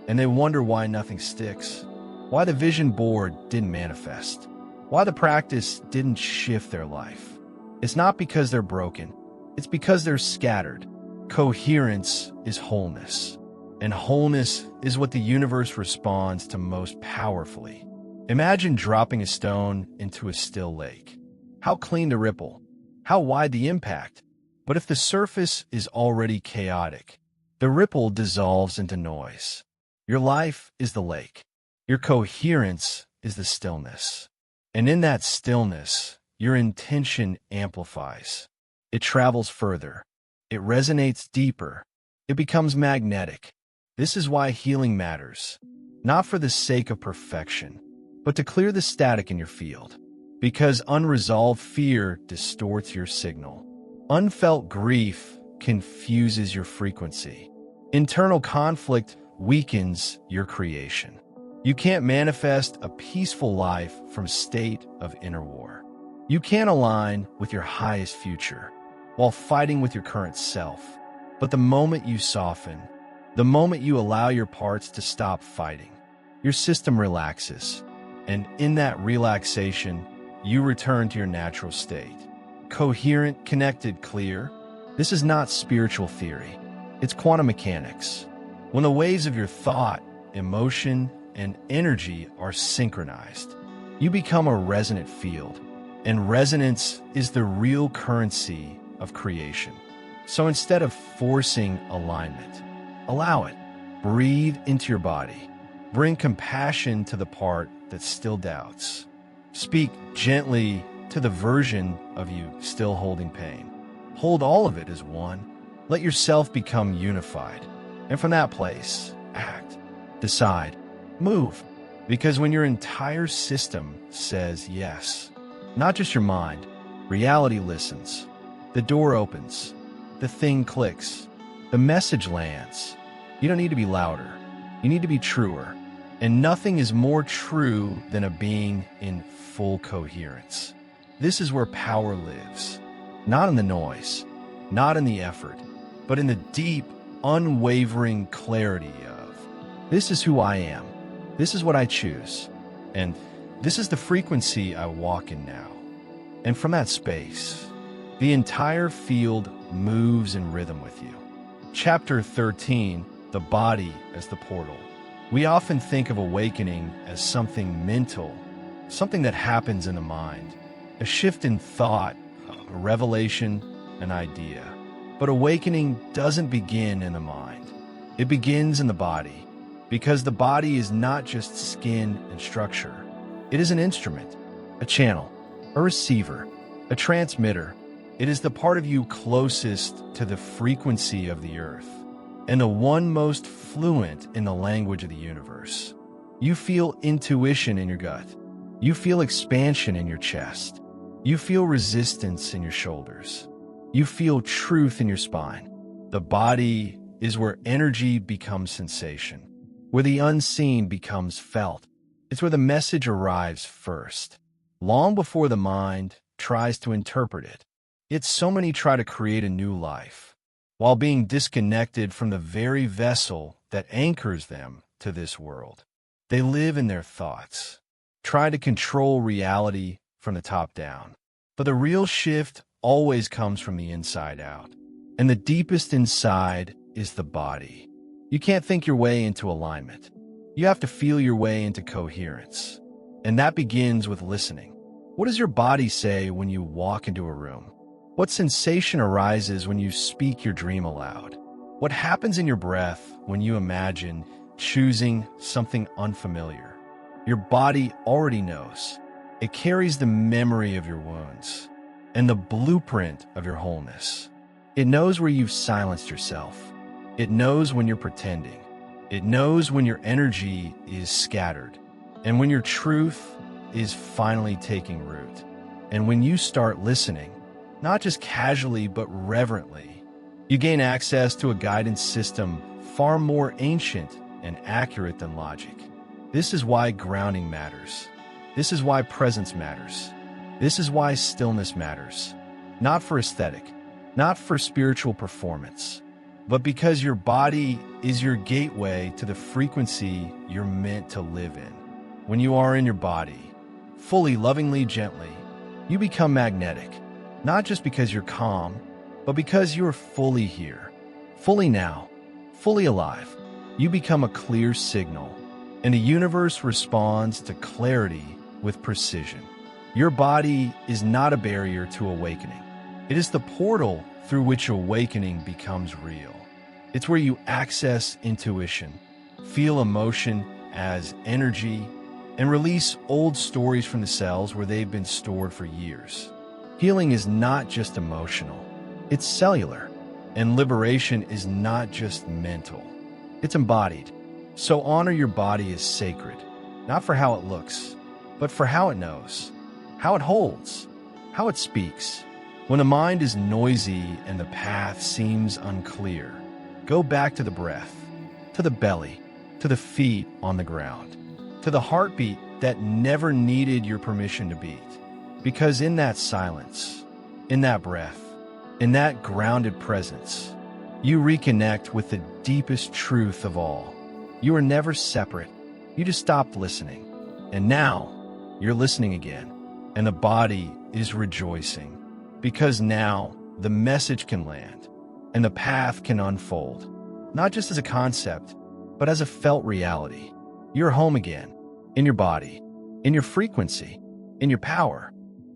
and they wonder why nothing sticks, why the vision board didn't manifest, why the practice didn't shift their life. It's not because they're broken, it's because they're scattered. Coherence is wholeness, and wholeness is what the universe responds to most powerfully. Imagine dropping a stone into a still lake. How clean the ripple, how wide the impact. But if the surface is already chaotic, the ripple dissolves into noise. Your life is the lake. Your coherence is the stillness. And in that stillness, your intention amplifies. It travels further. It resonates deeper. It becomes magnetic. This is why healing matters, not for the sake of perfection, but to clear the static in your field. Because unresolved fear distorts your signal. Unfelt grief confuses your frequency. Internal conflict weakens your creation. You can't manifest a peaceful life from a state of inner war. You can't align with your highest future while fighting with your current self. But the moment you soften, the moment you allow your parts to stop fighting, your system relaxes. And in that relaxation, you return to your natural state. Coherent, connected, clear. This is not spiritual theory. It's quantum mechanics. When the waves of your thought, emotion, and energy are synchronized, you become a resonant field. And resonance is the real currency of creation. So instead of forcing alignment, allow it. Breathe into your body. Bring compassion to the part that still doubts. Speak gently to the version of you still holding pain. Hold all of it as one. Let yourself become unified. And from that place, act, decide, move. Because when your entire system says yes, not just your mind, reality listens. The door opens. The thing clicks. The message lands. You don't need to be louder. You need to be truer. And nothing is more true than a being in full coherence. This is where power lives. Not in the noise, not in the effort, but in the deep, unwavering clarity of, this is who I am. This is what I choose. And this is the frequency I walk in now. And from that space, the entire field moves in rhythm with you. Chapter 13, The Body as the Portal. We often think of awakening as something mental, something that happens in the mind, a shift in thought, a revelation, an idea. But awakening doesn't begin in the mind. It begins in the body, because the body is not just skin and structure. It is an instrument, a channel, a receiver, a transmitter. It is the part of you closest to the frequency of the earth, and the one most fluent in the language of the universe. You feel intuition in your gut. You feel expansion in your chest. You feel resistance in your shoulders. You feel truth in your spine. The body is where energy becomes sensation, where the unseen becomes felt. It's where the message arrives first, long before the mind tries to interpret it. Yet so many try to create a new life, while being disconnected from the very vessel that anchors them to this world. They live in their thoughts, try to control reality from the top down. But the real shift always comes from the inside out. And the deepest inside is the body. You can't think your way into alignment. You have to feel your way into coherence. And that begins with listening. What does your body say when you walk into a room? What sensation arises when you speak your dream aloud? What happens in your breath when you imagine choosing something unfamiliar? Your body already knows. It carries the memory of your wounds and the blueprint of your wholeness. It knows where you've silenced yourself. It knows when you're pretending. It knows when your energy is scattered and when your truth is finally taking root. And when you start listening, not just casually but reverently, you gain access to a guidance system far more ancient and accurate than logic. This is why grounding matters. This is why presence matters. This is why stillness matters. Not for aesthetic, not for spiritual performance, but because your body is your gateway to the frequency you're meant to live in. When you are in your body, fully, lovingly, gently, you become magnetic, not just because you're calm, but because you're fully here, fully now, fully alive. You become a clear signal, and the universe responds to clarity with precision. Your body is not a barrier to awakening. It is the portal through which awakening becomes real. It's where you access intuition, feel emotion as energy, and release old stories from the cells where they've been stored for years. Healing is not just emotional, it's cellular. And liberation is not just mental, it's embodied. So honor your body as sacred, not for how it looks, but for how it knows, how it holds, how it speaks. When the mind is noisy and the path seems unclear, go back to the breath, to the belly, to the feet on the ground, to the heartbeat that never needed your permission to beat. Because in that silence, in that breath, in that grounded presence, you reconnect with the deepest truth of all. You are never separate. You just stopped listening. And now, you're listening again. And the body is rejoicing. Because now, the message can land. And the path can unfold. Not just as a concept, but as a felt reality. You're home again. In your body. In your frequency. In your power.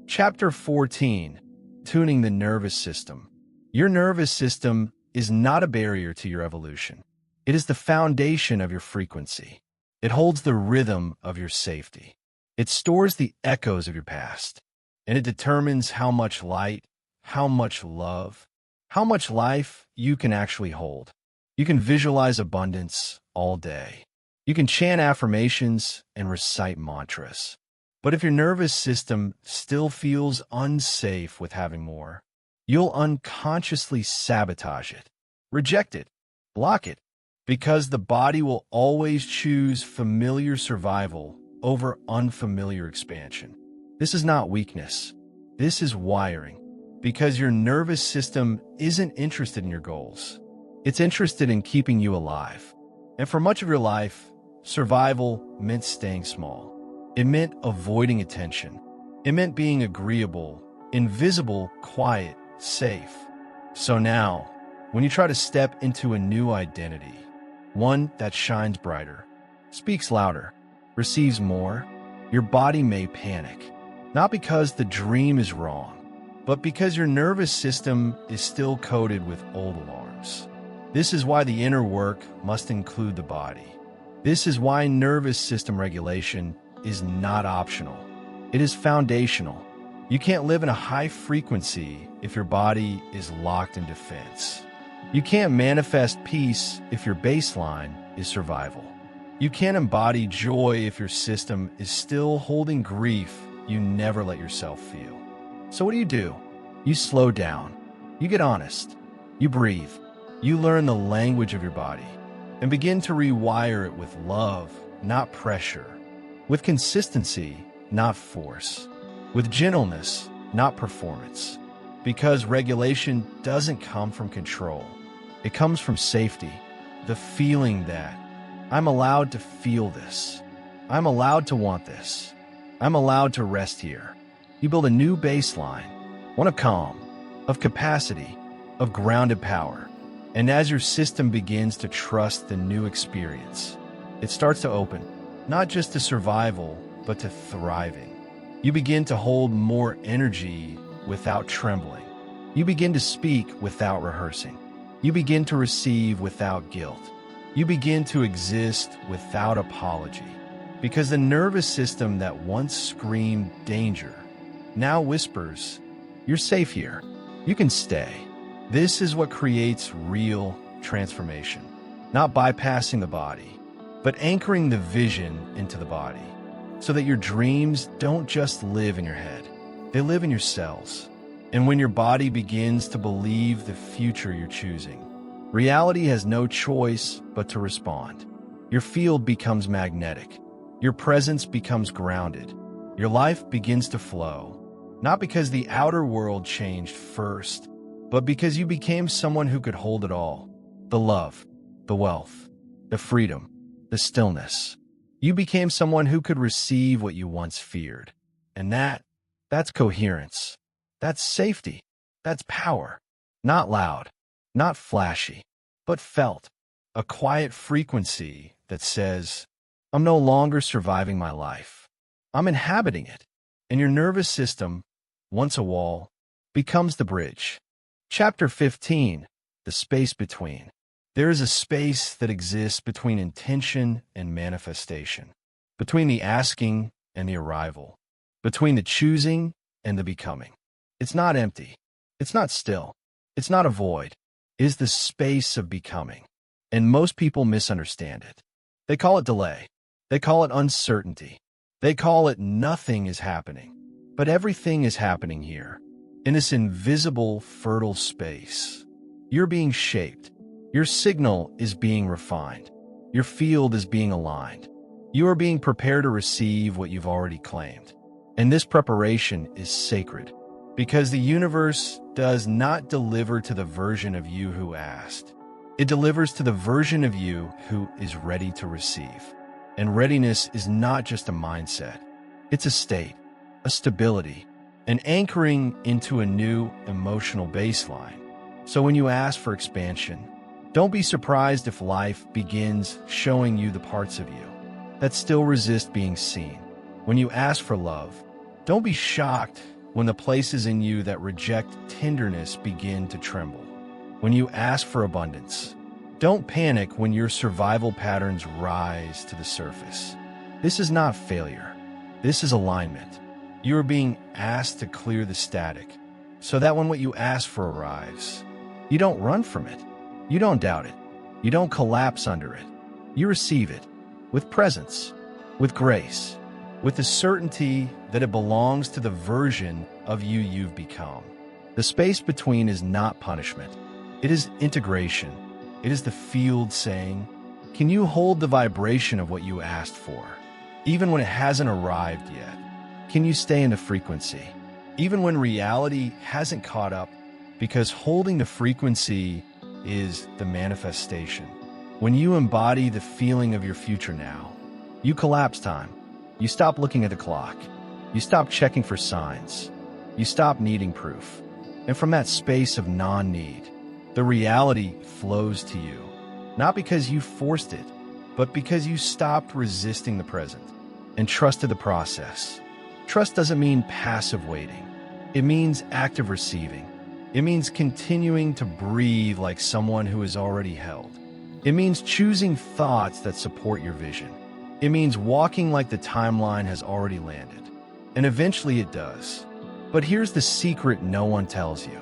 Chapter 14. Tuning the nervous system. Your nervous system is not a barrier to your evolution. It is the foundation of your frequency. It holds the rhythm of your safety. It stores the echoes of your past. And it determines how much light, how much love, how much life you can actually hold. You can visualize abundance all day. You can chant affirmations and recite mantras. But if your nervous system still feels unsafe with having more, you'll unconsciously sabotage it, reject it, block it, because the body will always choose familiar survival over unfamiliar expansion. This is not weakness. This is wiring, because your nervous system isn't interested in your goals. It's interested in keeping you alive. And for much of your life, survival meant staying small. It meant avoiding attention. It meant being agreeable, invisible, quiet, safe. So now, when you try to step into a new identity, one that shines brighter, speaks louder, receives more, your body may panic. Not because the dream is wrong, but because your nervous system is still coded with old alarms. This is why the inner work must include the body. This is why nervous system regulation is not optional. It is foundational. You can't live in a high frequency if your body is locked in defense. You can't manifest peace if your baseline is survival. You can't embody joy if your system is still holding grief you never let yourself feel. So what do? You slow down. You get honest. You breathe. You learn the language of your body and begin to rewire it with love, not pressure, with consistency, not force, with gentleness, not performance. Because regulation doesn't come from control. It comes from safety, the feeling that I'm allowed to feel this. I'm allowed to want this. I'm allowed to rest here. You build a new baseline, one of calm, of capacity, of grounded power. And as your system begins to trust the new experience, it starts to open, not just to survival, but to thriving. You begin to hold more energy without trembling. You begin to speak without rehearsing. You begin to receive without guilt. You begin to exist without apology. Because the nervous system that once screamed danger now whispers, you're safe here. You can stay. This is what creates real transformation. Not bypassing the body, but anchoring the vision into the body. So that your dreams don't just live in your head. They live in your cells. And when your body begins to believe the future you're choosing, reality has no choice but to respond. Your field becomes magnetic. Your presence becomes grounded. Your life begins to flow, not because the outer world changed first, but because you became someone who could hold it all. The love, the wealth, the freedom, the stillness. You became someone who could receive what you once feared. And that's coherence. That's safety. That's power. Not loud, not flashy, but felt. A quiet frequency that says, I'm no longer surviving my life. I'm inhabiting it. And your nervous system, once a wall, becomes the bridge. Chapter 15, The Space Between. There is a space that exists between intention and manifestation, between the asking and the arrival, between the choosing and the becoming. It's not empty. It's not still. It's not a void. It is the space of becoming. And most people misunderstand it. They call it delay. They call it uncertainty. They call it nothing is happening. But everything is happening here, in this invisible, fertile space. You're being shaped. Your signal is being refined. Your field is being aligned. You are being prepared to receive what you've already claimed. And this preparation is sacred, because the universe does not deliver to the version of you who asked. It delivers to the version of you who is ready to receive. And readiness is not just a mindset. It's a state, a stability, an anchoring into a new emotional baseline. So when you ask for expansion, don't be surprised if life begins showing you the parts of you that still resist being seen. When you ask for love, don't be shocked when the places in you that reject tenderness begin to tremble. When you ask for abundance, don't panic when your survival patterns rise to the surface. This is not failure. This is alignment. You are being asked to clear the static so that when what you ask for arrives, you don't run from it. You don't doubt it. You don't collapse under it. You receive it with presence, with grace, with the certainty that it belongs to the version of you you've become. The space between is not punishment. It is integration. It is the field saying, can you hold the vibration of what you asked for, even when it hasn't arrived yet? Can you stay in the frequency, even when reality hasn't caught up? Because holding the frequency is the manifestation. When you embody the feeling of your future now, you collapse time. You stop looking at the clock. You stop checking for signs. You stop needing proof. And from that space of non-need, the reality flows to you, not because you forced it, but because you stopped resisting the present and trusted the process. Trust doesn't mean passive waiting. It means active receiving. It means continuing to breathe like someone who is already held. It means choosing thoughts that support your vision. It means walking like the timeline has already landed. And eventually it does. But here's the secret no one tells you.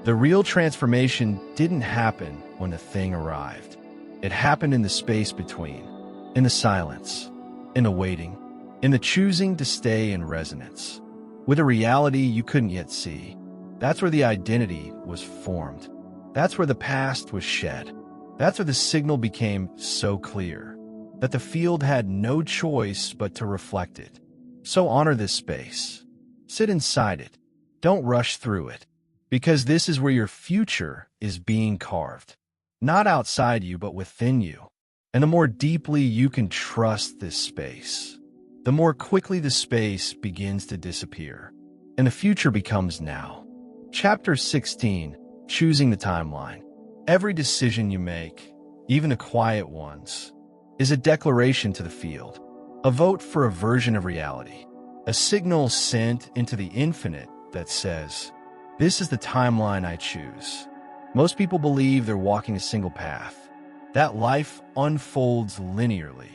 The real transformation didn't happen when the thing arrived. It happened in the space between, in the silence, in the waiting, in the choosing to stay in resonance with a reality you couldn't yet see. That's where the identity was formed. That's where the past was shed. That's where the signal became so clear that the field had no choice but to reflect it. So honor this space. Sit inside it. Don't rush through it. Because this is where your future is being carved. Not outside you, but within you. And the more deeply you can trust this space, the more quickly the space begins to disappear. And the future becomes now. Chapter 16, Choosing the Timeline. Every decision you make, even the quiet ones, is a declaration to the field. A vote for a version of reality. A signal sent into the infinite that says, this is the timeline I choose. Most people believe they're walking a single path, that life unfolds linearly,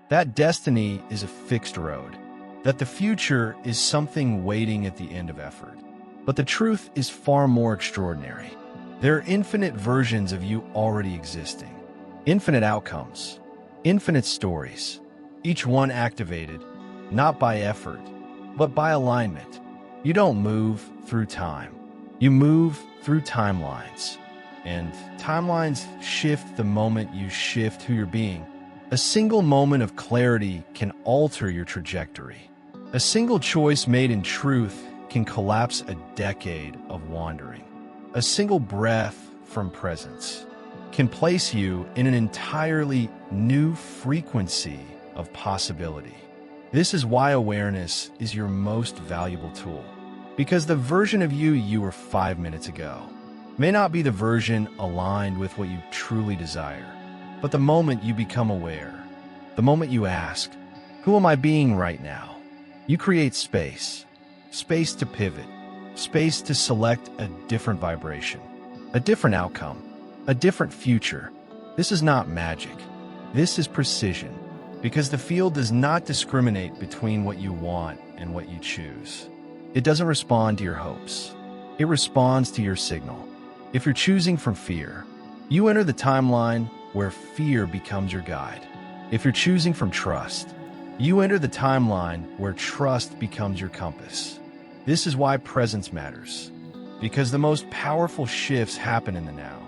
that destiny is a fixed road, that the future is something waiting at the end of effort. But the truth is far more extraordinary. There are infinite versions of you already existing, infinite outcomes, infinite stories, each one activated, not by effort, but by alignment. You don't move through time. You move through timelines, and timelines shift the moment you shift who you're being. A single moment of clarity can alter your trajectory. A single choice made in truth can collapse a decade of wandering. A single breath from presence can place you in an entirely new frequency of possibility. This is why awareness is your most valuable tool. Because the version of you were 5 minutes ago may not be the version aligned with what you truly desire. But the moment you become aware, the moment you ask, who am I being right now? You create space. Space to pivot. Space to select a different vibration. A different outcome. A different future. This is not magic. This is precision. Because the field does not discriminate between what you want and what you choose. It doesn't respond to your hopes. It responds to your signal. If you're choosing from fear, you enter the timeline where fear becomes your guide. If you're choosing from trust, you enter the timeline where trust becomes your compass. This is why presence matters. Because the most powerful shifts happen in the now.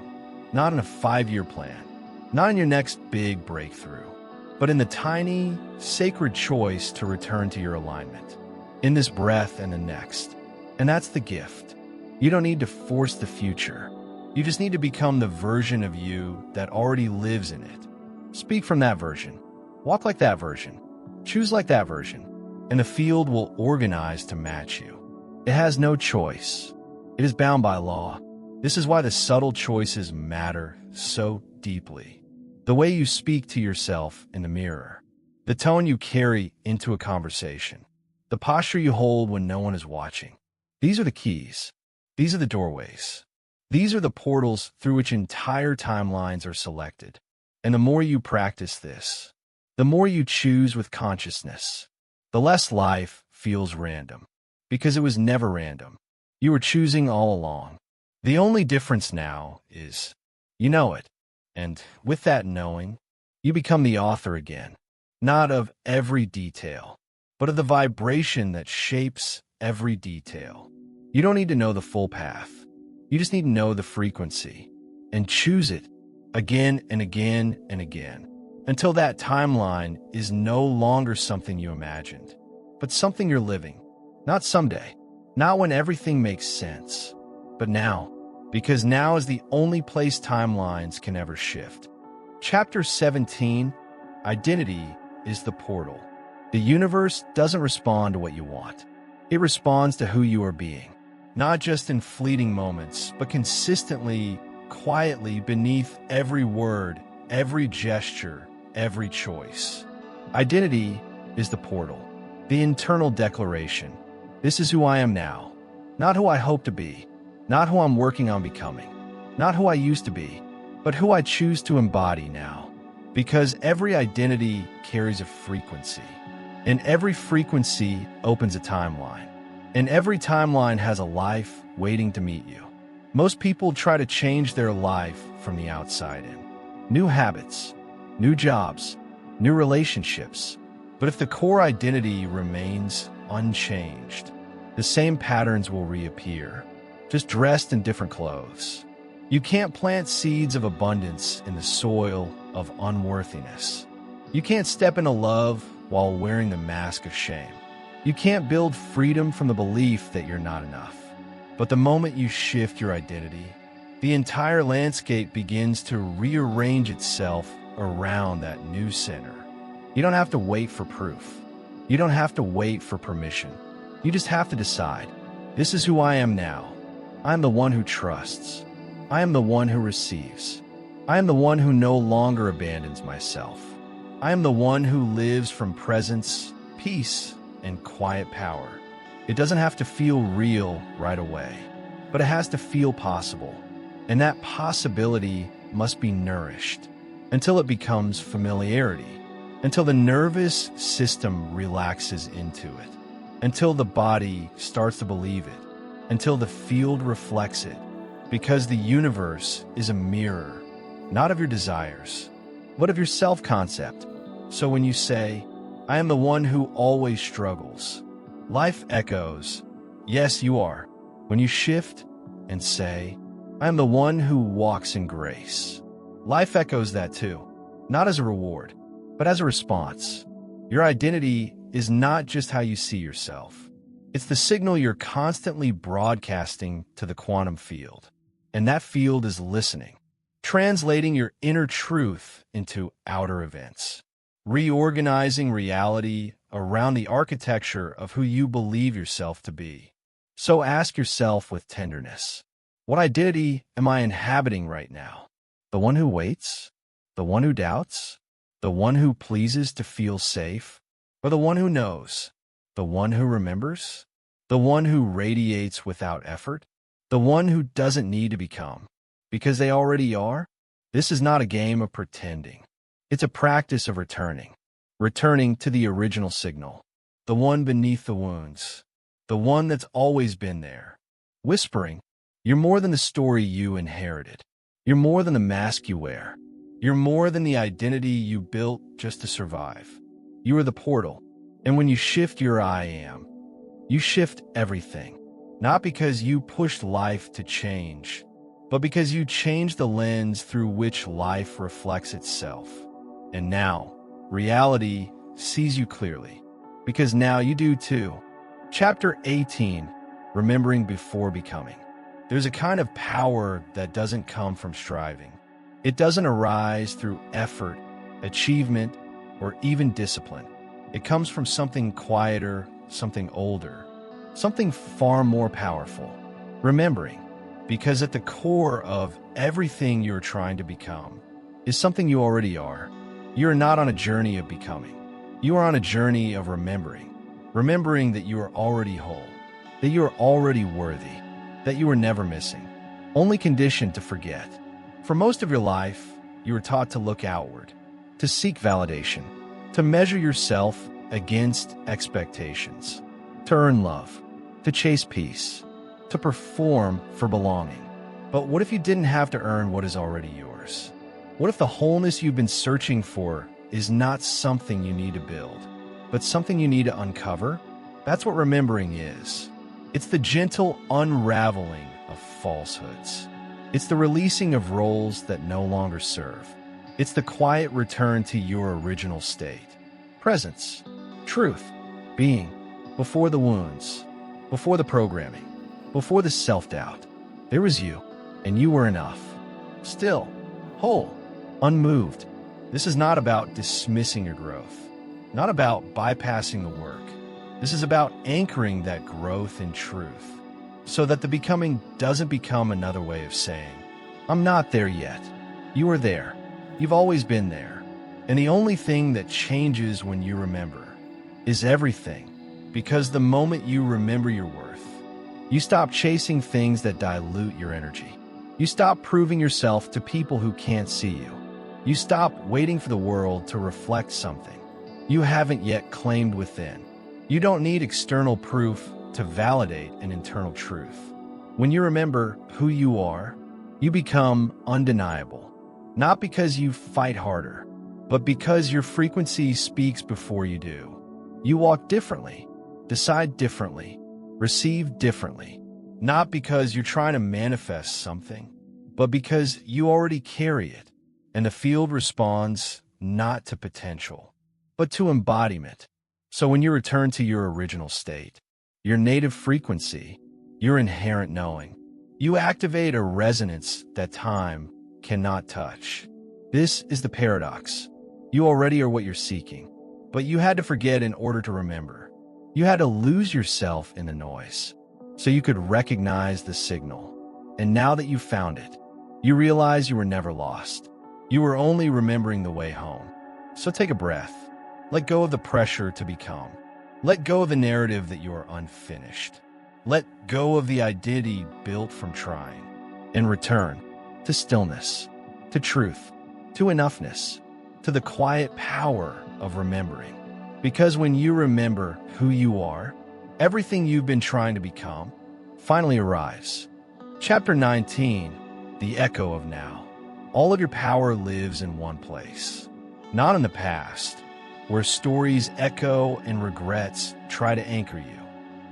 Not in a 5-year plan. Not in your next big breakthrough. But in the tiny, sacred choice to return to your alignment. In this breath and the next. And that's the gift. You don't need to force the future. You just need to become the version of you that already lives in it. Speak from that version. Walk like that version. Choose like that version. And the field will organize to match you. It has no choice. It is bound by law. This is why the subtle choices matter so deeply. The way you speak to yourself in the mirror. The tone you carry into a conversation. The posture you hold when no one is watching. These are the keys. These are the doorways. These are the portals through which entire timelines are selected. And the more you practice this, the more you choose with consciousness, the less life feels random. Because it was never random. You were choosing all along. The only difference now is, you know it. And with that knowing, you become the author again. Not of every detail, but of the vibration that shapes every detail. You don't need to know the full path. You just need to know the frequency. And choose it again and again and again. Until that timeline is no longer something you imagined, but something you're living. Not someday. Not when everything makes sense. But now. Because now is the only place timelines can ever shift. Chapter 17, Identity is the portal. The universe doesn't respond to what you want. It responds to who you are being. Not just in fleeting moments, but consistently, quietly beneath every word, every gesture, every choice. Identity is the portal. The internal declaration. This is who I am now. Not who I hope to be. Not who I'm working on becoming. Not who I used to be, but who I choose to embody now. Because every identity carries a frequency. And every frequency opens a timeline. And every timeline has a life waiting to meet you. Most people try to change their life from the outside in. New habits, new jobs, new relationships. But if the core identity remains unchanged, the same patterns will reappear, just dressed in different clothes. You can't plant seeds of abundance in the soil of unworthiness. You can't step into love while wearing the mask of shame. You can't build freedom from the belief that you're not enough. But the moment you shift your identity, the entire landscape begins to rearrange itself around that new center. You don't have to wait for proof. You don't have to wait for permission. You just have to decide, this is who I am now. I am the one who trusts. I am the one who receives. I am the one who no longer abandons myself. I am the one who lives from presence, peace, and quiet power. It doesn't have to feel real right away, but it has to feel possible. And that possibility must be nourished until it becomes familiarity, until the nervous system relaxes into it, until the body starts to believe it, until the field reflects it. Because the universe is a mirror, not of your desires, but of your self-concept. So when you say, I am the one who always struggles, life echoes, yes, you are. When you shift and say, I am the one who walks in grace, life echoes that too, not as a reward, but as a response. Your identity is not just how you see yourself. It's the signal you're constantly broadcasting to the quantum field. And that field is listening, translating your inner truth into outer events, reorganizing reality around the architecture of who you believe yourself to be. So ask yourself with tenderness, what identity am I inhabiting right now? The one who waits? The one who doubts? The one who pleases to feel safe? Or the one who knows? The one who remembers? The one who radiates without effort? The one who doesn't need to become, because they already are? This is not a game of pretending. It's a practice of returning to the original signal, the one beneath the wounds, the one that's always been there, whispering, you're more than the story you inherited. You're more than the mask you wear. You're more than the identity you built just to survive. You are the portal, and when you shift your I am, you shift everything. Not because you pushed life to change, but because you changed the lens through which life reflects itself. And now, reality sees you clearly, because now you do too. Chapter 18, Remembering Before Becoming. There's a kind of power that doesn't come from striving. It doesn't arise through effort, achievement, or even discipline. It comes from something quieter, something older, something far more powerful. Remembering, because at the core of everything you're trying to become is something you already are. You are not on a journey of becoming. You are on a journey of remembering. Remembering that you are already whole, that you are already worthy, that you are never missing, only conditioned to forget. For most of your life, you were taught to look outward, to seek validation, to measure yourself against expectations, to earn love, to chase peace, to perform for belonging. But what if you didn't have to earn what is already yours? What if the wholeness you've been searching for is not something you need to build, but something you need to uncover? That's what remembering is. It's the gentle unraveling of falsehoods. It's the releasing of roles that no longer serve. It's the quiet return to your original state. Presence, truth, being, before the wounds, before the programming, before the self-doubt. There was you, and you were enough. Still, whole, unmoved. This is not about dismissing your growth, not about bypassing the work. This is about anchoring that growth in truth, so that the becoming doesn't become another way of saying, I'm not there yet. You are there. You've always been there. And the only thing that changes when you remember is everything, because the moment you remember your worth, you stop chasing things that dilute your energy. You stop proving yourself to people who can't see you. You stop waiting for the world to reflect something you haven't yet claimed within. You don't need external proof to validate an internal truth. When you remember who you are, you become undeniable, not because you fight harder, but because your frequency speaks before you do. You walk differently, decide differently, receive differently, not because you're trying to manifest something, but because you already carry it, and the field responds not to potential, but to embodiment. So when you return to your original state, your native frequency, your inherent knowing, you activate a resonance that time cannot touch. This is the paradox. You already are what you're seeking, but you had to forget in order to remember. You had to lose yourself in the noise so you could recognize the signal. And now that you've found it, you realize you were never lost. You were only remembering the way home. So take a breath. Let go of the pressure to become. Let go of the narrative that you are unfinished. Let go of the identity built from trying. And return to stillness, to truth, to enoughness, to the quiet power of remembering. Because when you remember who you are, everything you've been trying to become finally arrives. Chapter 19, The Echo of Now. All of your power lives in one place, not in the past, where stories echo and regrets try to anchor you,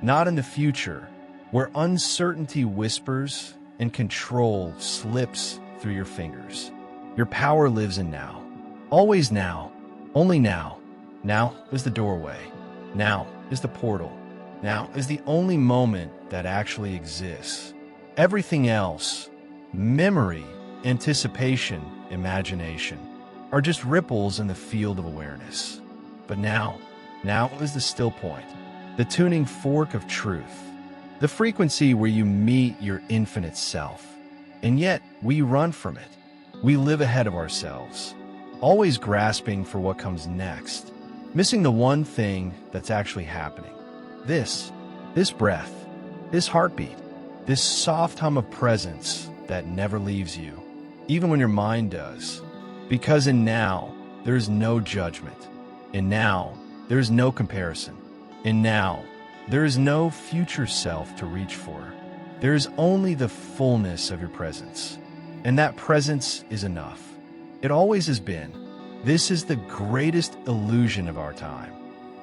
not in the future, where uncertainty whispers and control slips through your fingers. Your power lives in now, always now, Only now. Now is the doorway. Now is the portal. Now is the only moment that actually exists. Everything else, memory, anticipation, imagination, are just ripples in the field of awareness. But now is the still point, the tuning fork of truth, the frequency where you meet your infinite self. And yet, we run from it. We live ahead of ourselves, always grasping for what comes next, missing the one thing that's actually happening. This breath, this heartbeat, this soft hum of presence that never leaves you, even when your mind does. Because in now, there is no judgment. In now, there is no comparison. In now, there is no future self to reach for. There is only the fullness of your presence. And that presence is enough. It always has been. This is the greatest illusion of our time.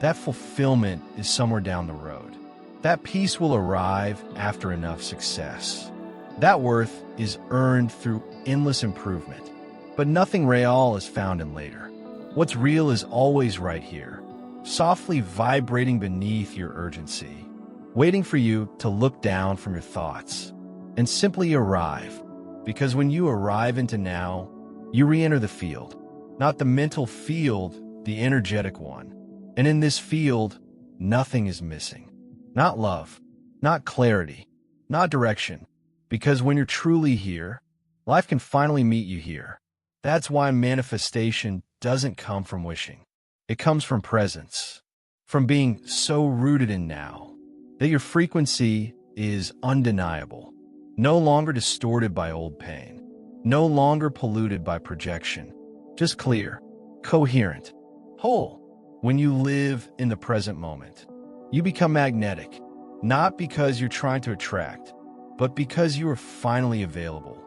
That fulfillment is somewhere down the road. That peace will arrive after enough success. That worth is earned through endless improvement. But nothing real is found in later. What's real is always right here, softly vibrating beneath your urgency, waiting for you to look down from your thoughts and simply arrive. Because when you arrive into now, you re-enter the field, not the mental field, the energetic one. And in this field, nothing is missing. Not love, not clarity, not direction. Because when you're truly here, life can finally meet you here. That's why manifestation doesn't come from wishing. It comes from presence, from being so rooted in now that your frequency is undeniable, no longer distorted by old pain, no longer polluted by projection, just clear, coherent, whole. When you live in the present moment, you become magnetic, not because you're trying to attract, but because you are finally available.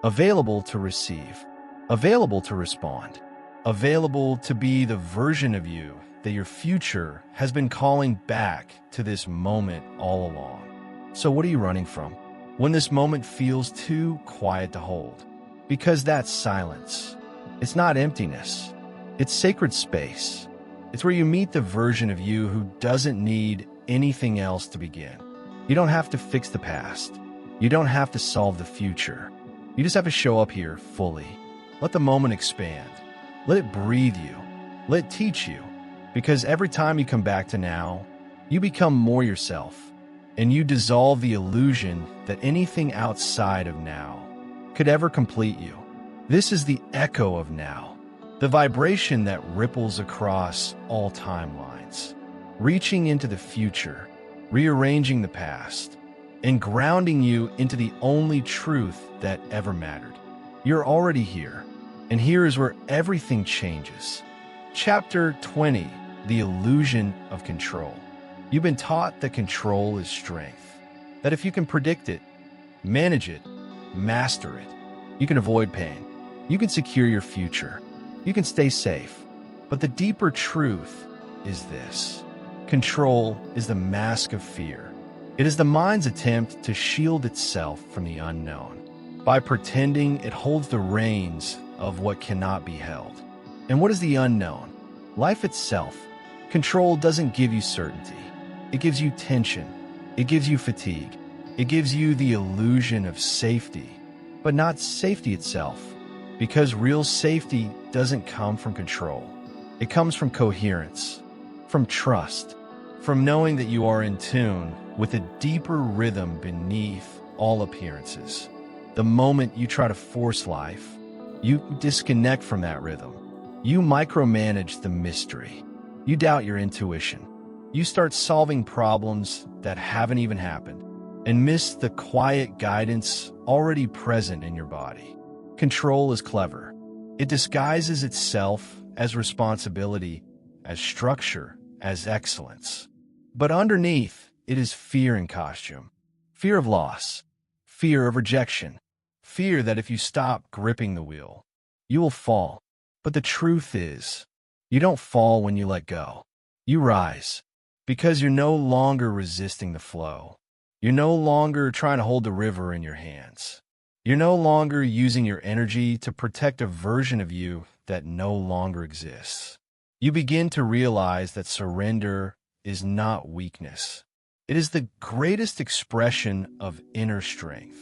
Available to receive, available to respond, available to be the version of you that your future has been calling back to this moment all along. So what are you running from when this moment feels too quiet to hold? Because that's silence. It's not emptiness. It's sacred space. It's where you meet the version of you who doesn't need anything else to begin. You don't have to fix the past. You don't have to solve the future. You just have to show up here fully. Let the moment expand. Let it breathe you. Let it teach you. Because every time you come back to now, you become more yourself. And you dissolve the illusion that anything outside of now could ever complete you. This is the echo of now, the vibration that ripples across all timelines, reaching into the future, rearranging the past, and grounding you into the only truth that ever mattered. You're already here, and here is where everything changes. Chapter 20, The Illusion of Control. You've been taught that control is strength, that if you can predict it, manage it, master it, you can avoid pain, you can secure your future, you can stay safe. But the deeper truth is this. Control is the mask of fear. It is the mind's attempt to shield itself from the unknown by pretending it holds the reins of what cannot be held. And what is the unknown? Life itself. Control doesn't give you certainty. It gives you tension. It gives you fatigue. It gives you the illusion of safety, but not safety itself. Because real safety doesn't come from control. It comes from coherence, from trust, from knowing that you are in tune with a deeper rhythm beneath all appearances. The moment you try to force life, you disconnect from that rhythm. You micromanage the mystery. You doubt your intuition. You start solving problems that haven't even happened and miss the quiet guidance already present in your body. Control is clever. It disguises itself as responsibility, as structure, as excellence. But underneath, it is fear in costume. Fear of loss, fear of rejection, fear that if you stop gripping the wheel, you will fall. But the truth is, you don't fall when you let go. You rise, because you're no longer resisting the flow. You're no longer trying to hold the river in your hands. You're no longer using your energy to protect a version of you that no longer exists. You begin to realize that surrender is not weakness. It is the greatest expression of inner strength.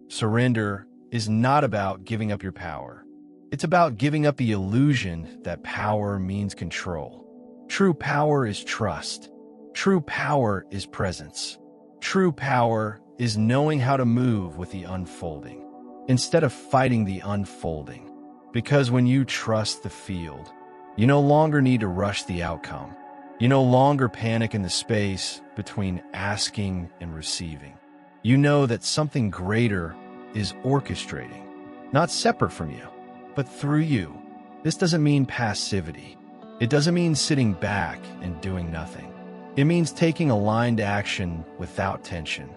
Surrender is not about giving up your power. It's about giving up the illusion that power means control. True power is trust. True power is presence. True power is knowing how to move with the unfolding, instead of fighting the unfolding. Because when you trust the field, you no longer need to rush the outcome. You no longer panic in the space between asking and receiving. You know that something greater is orchestrating, not separate from you, but through you. This doesn't mean passivity. It doesn't mean sitting back and doing nothing. It means taking aligned action without tension.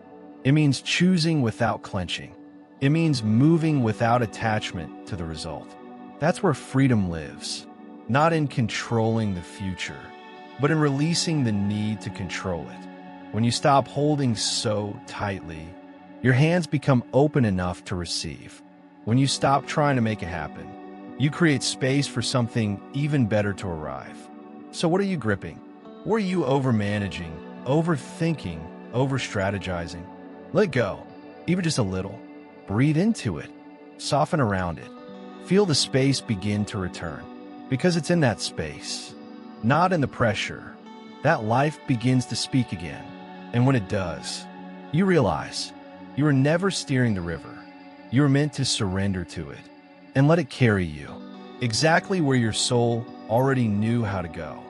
It means choosing without clenching. It means moving without attachment to the result. That's where freedom lives, not in controlling the future, but in releasing the need to control it. When you stop holding so tightly, your hands become open enough to receive. When you stop trying to make it happen, you create space for something even better to arrive. So what are you gripping? What are you overmanaging, overthinking, over-strategizing? Let go, even just a little. Breathe into it. Soften around it. Feel the space begin to return. Because it's in that space, not in the pressure, that life begins to speak again. And when it does, you realize you are never steering the river. You are meant to surrender to it and let it carry you exactly where your soul already knew how to go.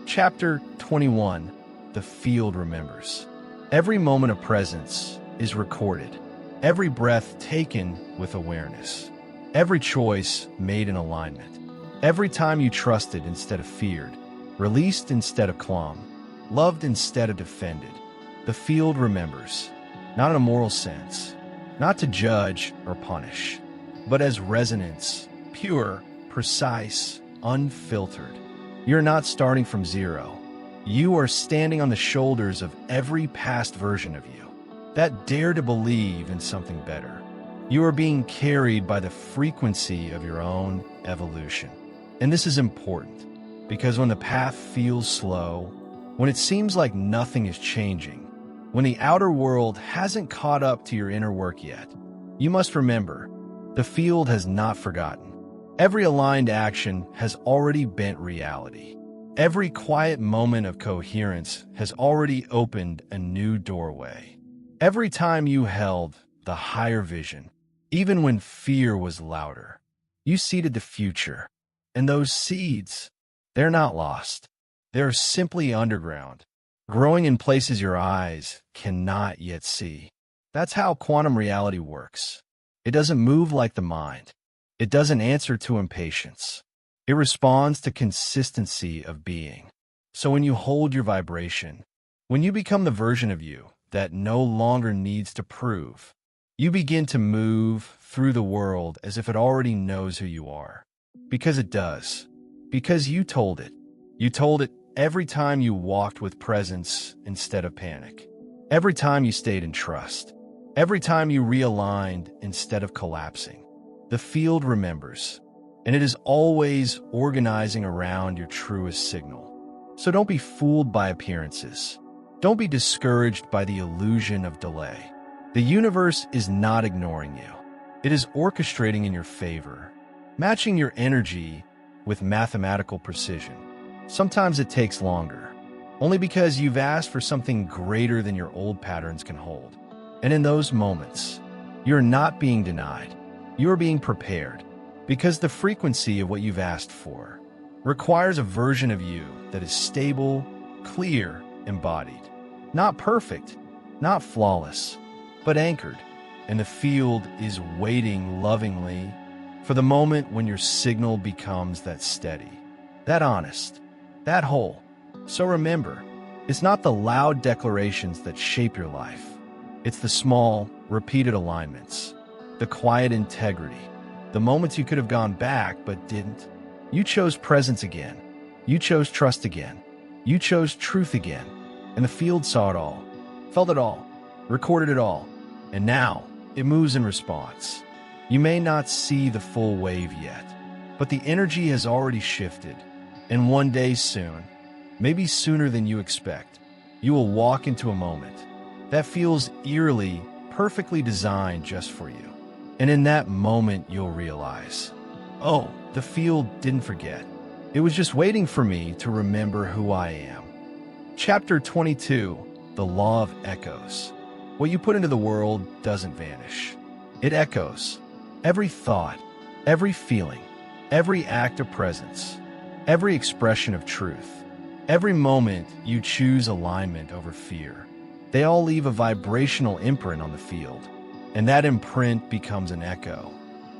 Chapter 21, The Field Remembers. Every moment of presence is recorded. Every breath taken with awareness. Every choice made in alignment. Every time you trusted instead of feared, released instead of clung, loved instead of defended. The field remembers, not in a moral sense, not to judge or punish, but as resonance, pure, precise, unfiltered. You're not starting from zero. You are standing on the shoulders of every past version of you that dare to believe in something better. You are being carried by the frequency of your own evolution. And this is important because when the path feels slow, when it seems like nothing is changing, when the outer world hasn't caught up to your inner work yet, you must remember, the field has not forgotten. Every aligned action has already bent reality. Every quiet moment of coherence has already opened a new doorway. Every time you held the higher vision, even when fear was louder, you seeded the future. And those seeds, they're not lost. They're simply underground, growing in places your eyes cannot yet see. That's how quantum reality works. It doesn't move like the mind. It doesn't answer to impatience. It responds to consistency of being. So when you hold your vibration, when you become the version of you that no longer needs to prove, you begin to move through the world as if it already knows who you are. Because it does. Because you told it. You told it every time you walked with presence instead of panic. Every time you stayed in trust. Every time you realigned instead of collapsing. The field remembers. And it is always organizing around your truest signal. So don't be fooled by appearances. Don't be discouraged by the illusion of delay. The universe is not ignoring you. It is orchestrating in your favor, matching your energy with mathematical precision. Sometimes it takes longer, only because you've asked for something greater than your old patterns can hold. And in those moments, you're not being denied. You're being prepared, because the frequency of what you've asked for requires a version of you that is stable, clear, embodied. Not perfect, not flawless, but anchored. And the field is waiting lovingly for the moment when your signal becomes that steady, that honest, that whole. So remember, it's not the loud declarations that shape your life. It's the small, repeated alignments, the quiet integrity, the moments you could have gone back but didn't. You chose presence again. You chose trust again. You chose truth again. And the field saw it all, felt it all, recorded it all. And now it moves in response. You may not see the full wave yet, but the energy has already shifted. And one day soon, maybe sooner than you expect, you will walk into a moment that feels eerily, perfectly designed just for you. And in that moment, you'll realize, oh, the field didn't forget. It was just waiting for me to remember who I am. Chapter 22, The Law of Echoes. What you put into the world doesn't vanish. It echoes. Every thought, every feeling, every act of presence, every expression of truth, every moment you choose alignment over fear, they all leave a vibrational imprint on the field, and that imprint becomes an echo,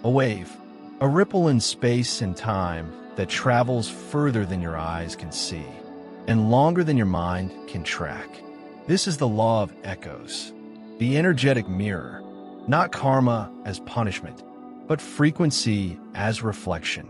a wave, a ripple in space and time that travels further than your eyes can see, and longer than your mind can track. This is the law of echoes, the energetic mirror, not karma as punishment, but frequency as reflection.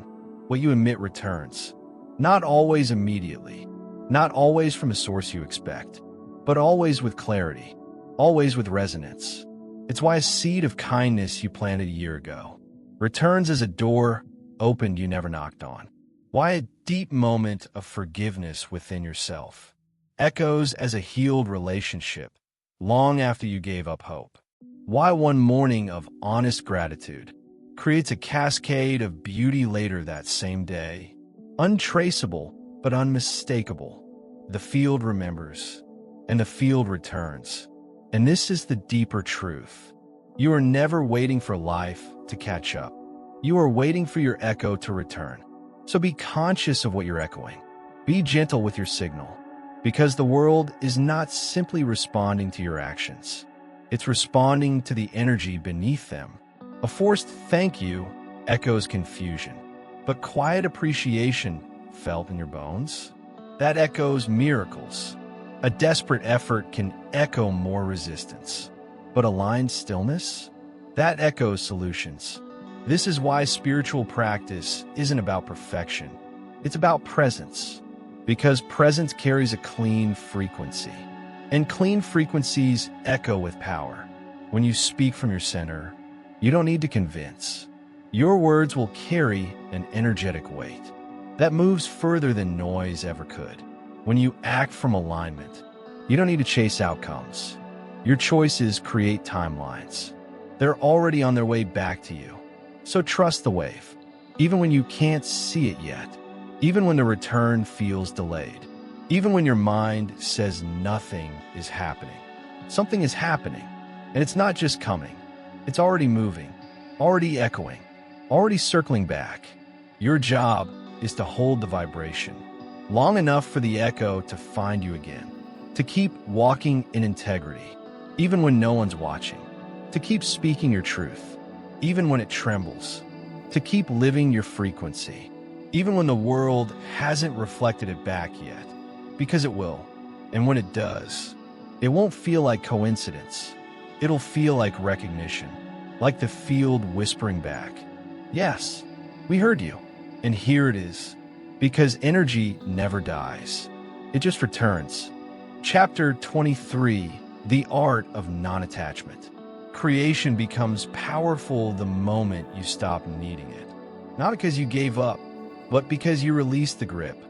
What you emit returns, not always immediately, not always from a source you expect, but always with clarity, always with resonance. It's why a seed of kindness you planted a year ago returns as a door opened you never knocked on. Why a deep moment of forgiveness within yourself echoes as a healed relationship long after you gave up hope. Why one morning of honest gratitude creates a cascade of beauty later that same day. Untraceable, but unmistakable. The field remembers, and the field returns. And this is the deeper truth. You are never waiting for life to catch up. You are waiting for your echo to return. So be conscious of what you're echoing. Be gentle with your signal, because the world is not simply responding to your actions. It's responding to the energy beneath them. A forced thank you echoes confusion, but quiet appreciation felt in your bones, that echoes miracles. A desperate effort can echo more resistance, but aligned stillness, that echoes solutions. This is why spiritual practice isn't about perfection. It's about presence, because presence carries a clean frequency. And clean frequencies echo with power. When you speak from your center, you don't need to convince. Your words will carry an energetic weight that moves further than noise ever could. When you act from alignment, you don't need to chase outcomes. Your choices create timelines. They're already on their way back to you. So trust the wave, even when you can't see it yet, even when the return feels delayed. Even when your mind says nothing is happening, something is happening. And it's not just coming. It's already moving, already echoing, already circling back. Your job is to hold the vibration long enough for the echo to find you again, to keep walking in integrity, even when no one's watching, to keep speaking your truth, even when it trembles, to keep living your frequency, even when the world hasn't reflected it back yet. Because it will, and when it does, it won't feel like coincidence. It'll feel like recognition, like the field whispering back, yes, we heard you. And here it is, because energy never dies. It just returns. Chapter 23, The Art of Non-Attachment. Creation becomes powerful the moment you stop needing it. Not because you gave up, but because you released the grip.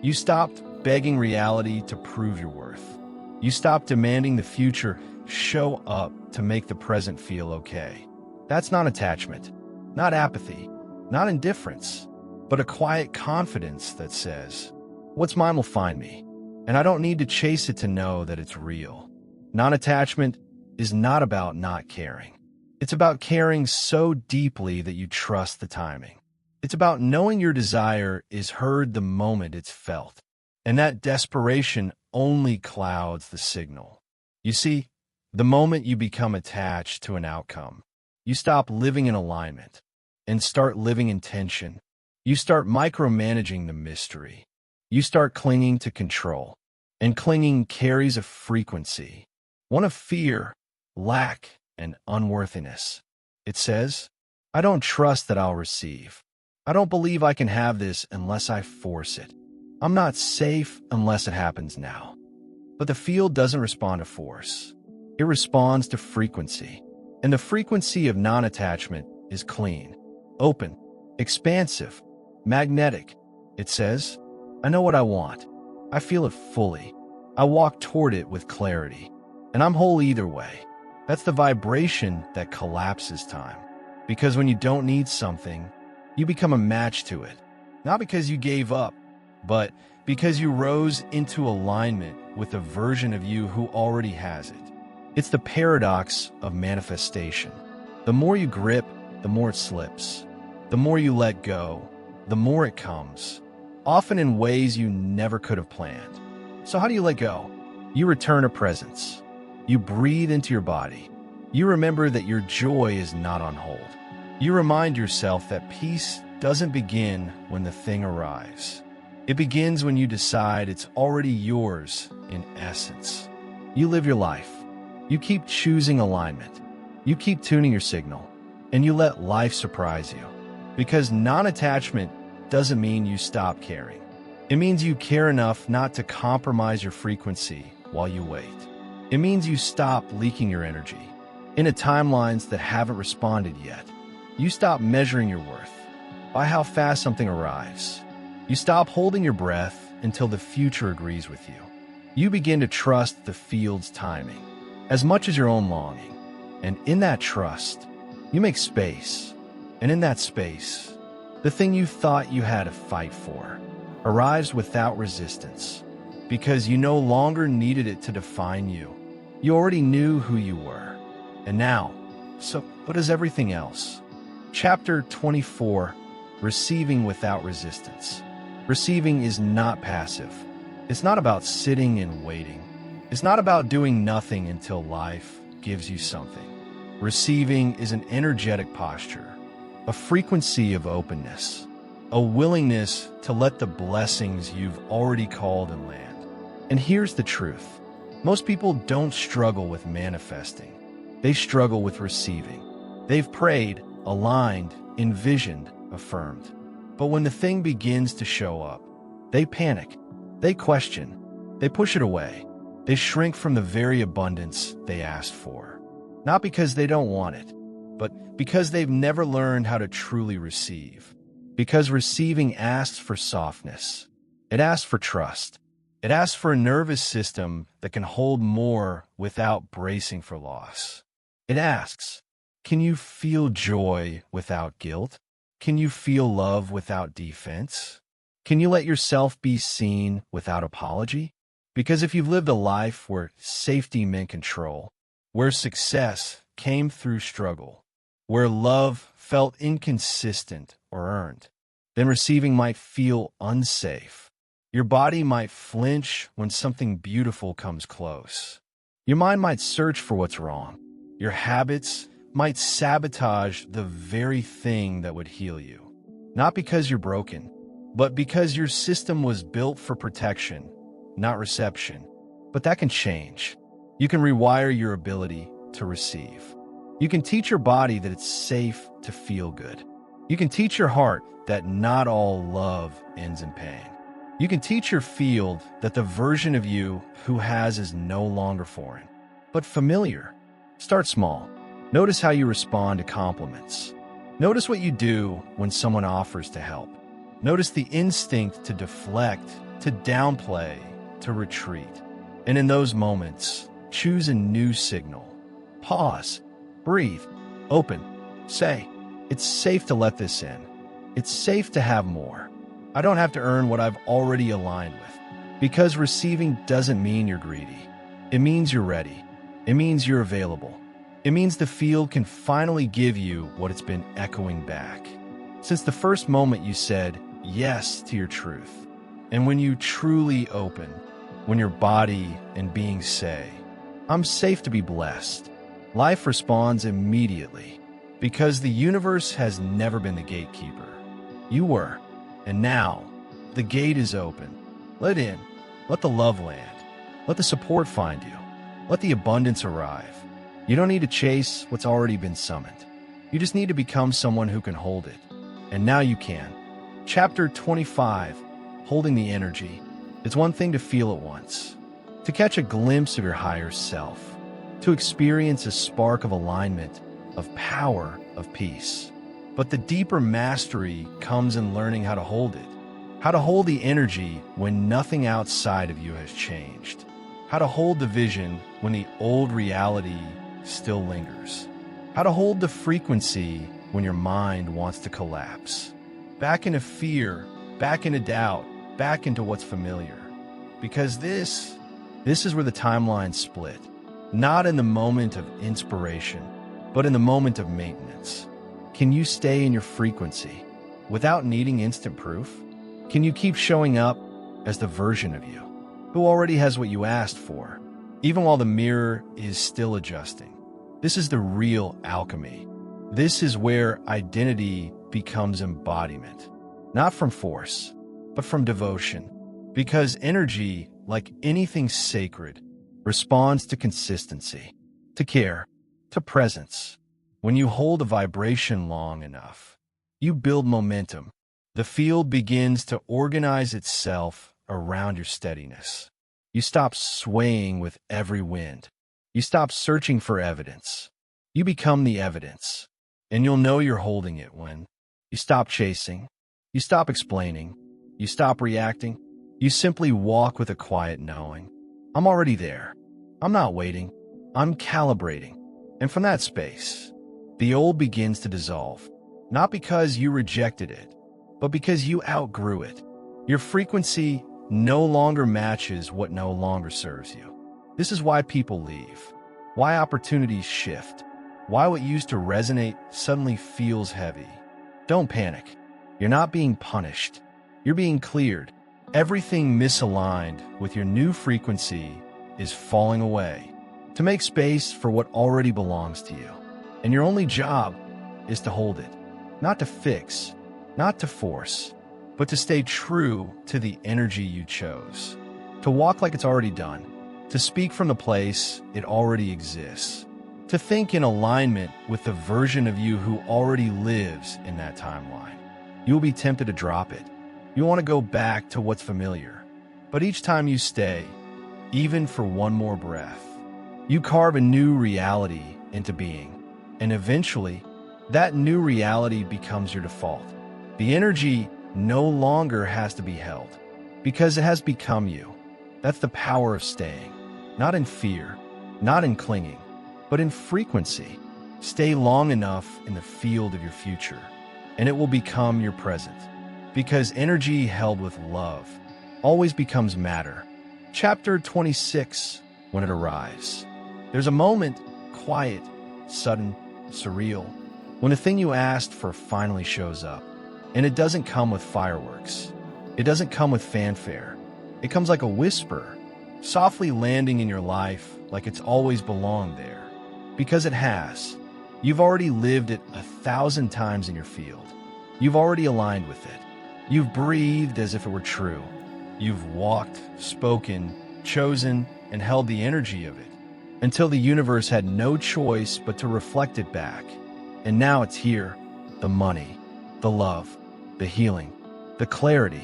You stopped begging reality to prove your worth. You stop demanding the future show up to make the present feel okay. That's not attachment, not apathy, not indifference, but a quiet confidence that says, what's mine will find me, and I don't need to chase it to know that it's real. Non-attachment is not about not caring. It's about caring so deeply that you trust the timing. It's about knowing your desire is heard the moment it's felt. And that desperation only clouds the signal. You see, the moment you become attached to an outcome, you stop living in alignment and start living in tension. You start micromanaging the mystery. You start clinging to control. And clinging carries a frequency, one of fear, lack, and unworthiness. It says, I don't trust that I'll receive. I don't believe I can have this unless I force it. I'm not safe unless it happens now. But the field doesn't respond to force. It responds to frequency. And the frequency of non-attachment is clean, open, expansive, magnetic. It says, I know what I want. I feel it fully. I walk toward it with clarity. And I'm whole either way. That's the vibration that collapses time. Because when you don't need something, you become a match to it. Not because you gave up, but because you rose into alignment with a version of you who already has it. It's the paradox of manifestation. The more you grip, the more it slips. The more you let go, the more it comes, often in ways you never could have planned. So how do you let go? You return a presence. You breathe into your body. You remember that your joy is not on hold. You remind yourself that peace doesn't begin when the thing arrives. It begins when you decide it's already yours in essence. You live your life. You keep choosing alignment. You keep tuning your signal. And you let life surprise you. Because non-attachment doesn't mean you stop caring. It means you care enough not to compromise your frequency while you wait. It means you stop leaking your energy into timelines that haven't responded yet. You stop measuring your worth by how fast something arrives. You stop holding your breath until the future agrees with you. You begin to trust the field's timing as much as your own longing. And in that trust, you make space. And in that space, the thing you thought you had to fight for arrives without resistance because you no longer needed it to define you. You already knew who you were. And now, so what is everything else? Chapter 24, Receiving Without Resistance. Receiving is not passive. It's not about sitting and waiting. It's not about doing nothing until life gives you something. Receiving is an energetic posture, a frequency of openness, a willingness to let the blessings you've already called and land. And here's the truth. Most people don't struggle with manifesting. They struggle with receiving. They've prayed, aligned, envisioned, affirmed. But when the thing begins to show up, they panic. They question. They push it away. They shrink from the very abundance they asked for. Not because they don't want it, but because they've never learned how to truly receive. Because receiving asks for softness. It asks for trust. It asks for a nervous system that can hold more without bracing for loss. It asks, can you feel joy without guilt? Can you feel love without defense? Can you let yourself be seen without apology? Because if you've lived a life where safety meant control, where success came through struggle, where love felt inconsistent or earned, then receiving might feel unsafe. Your body might flinch when something beautiful comes close. Your mind might search for what's wrong. Your habits might sabotage the very thing that would heal you. Not because you're broken, but because your system was built for protection, not reception. But that can change. You can rewire your ability to receive. You can teach your body that it's safe to feel good. You can teach your heart that not all love ends in pain. You can teach your field that the version of you who has is no longer foreign, but familiar. Start small. Notice how you respond to compliments. Notice what you do when someone offers to help. Notice the instinct to deflect, to downplay, to retreat. And in those moments, choose a new signal. Pause, breathe, open, say, it's safe to let this in. It's safe to have more. I don't have to earn what I've already aligned with. Because receiving doesn't mean you're greedy. It means you're ready. It means you're available. It means the field can finally give you what it's been echoing back. Since the first moment you said yes to your truth. And when you truly open, when your body and being say, I'm safe to be blessed, life responds immediately. Because the universe has never been the gatekeeper. You were. And now, the gate is open. Let in. Let the love land. Let the support find you. Let the abundance arrive. You don't need to chase what's already been summoned. You just need to become someone who can hold it. And now you can. Chapter 25, Holding the Energy. It's one thing to feel it once, to catch a glimpse of your higher self, to experience a spark of alignment, of power, of peace. But the deeper mastery comes in learning how to hold it, how to hold the energy when nothing outside of you has changed, how to hold the vision when the old reality still lingers, how to hold the frequency when your mind wants to collapse, back into fear, back into doubt, back into what's familiar. Because this is where the timelines split, not in the moment of inspiration, but in the moment of maintenance. Can you stay in your frequency without needing instant proof? Can you keep showing up as the version of you who already has what you asked for, even while the mirror is still adjusting? This is the real alchemy. This is where identity becomes embodiment, not from force, but from devotion. Because energy, like anything sacred, responds to consistency, to care, to presence. When you hold a vibration long enough, you build momentum. The field begins to organize itself around your steadiness. You stop swaying with every wind. You stop searching for evidence. You become the evidence. And you'll know you're holding it when you stop chasing, you stop explaining, you stop reacting. You simply walk with a quiet knowing. I'm already there. I'm not waiting. I'm calibrating. And from that space, the old begins to dissolve. Not because you rejected it, but because you outgrew it. Your frequency no longer matches what no longer serves you. This is why people leave, why opportunities shift, why what used to resonate suddenly feels heavy. Don't panic. You're not being punished. You're being cleared. Everything misaligned with your new frequency is falling away to make space for what already belongs to you. And your only job is to hold it, not to fix, not to force, but to stay true to the energy you chose, to walk like it's already done, to speak from the place it already exists, to think in alignment with the version of you who already lives in that timeline. You will be tempted to drop it. You want to go back to what's familiar. But each time you stay, even for one more breath, you carve a new reality into being. And eventually, that new reality becomes your default. The energy no longer has to be held because it has become you. That's the power of staying, not in fear, not in clinging, but in frequency. Stay long enough in the field of your future, and it will become your present. Because energy held with love always becomes matter. Chapter 26, when it arrives. There's a moment, quiet, sudden, surreal, when the thing you asked for finally shows up. And it doesn't come with fireworks. It doesn't come with fanfare. It comes like a whisper, softly landing in your life like it's always belonged there. Because it has. You've already lived it 1,000 times in your field. You've already aligned with it. You've breathed as if it were true. You've walked, spoken, chosen, and held the energy of it until the universe had no choice but to reflect it back. And now it's here. The money, the love, the healing, the clarity,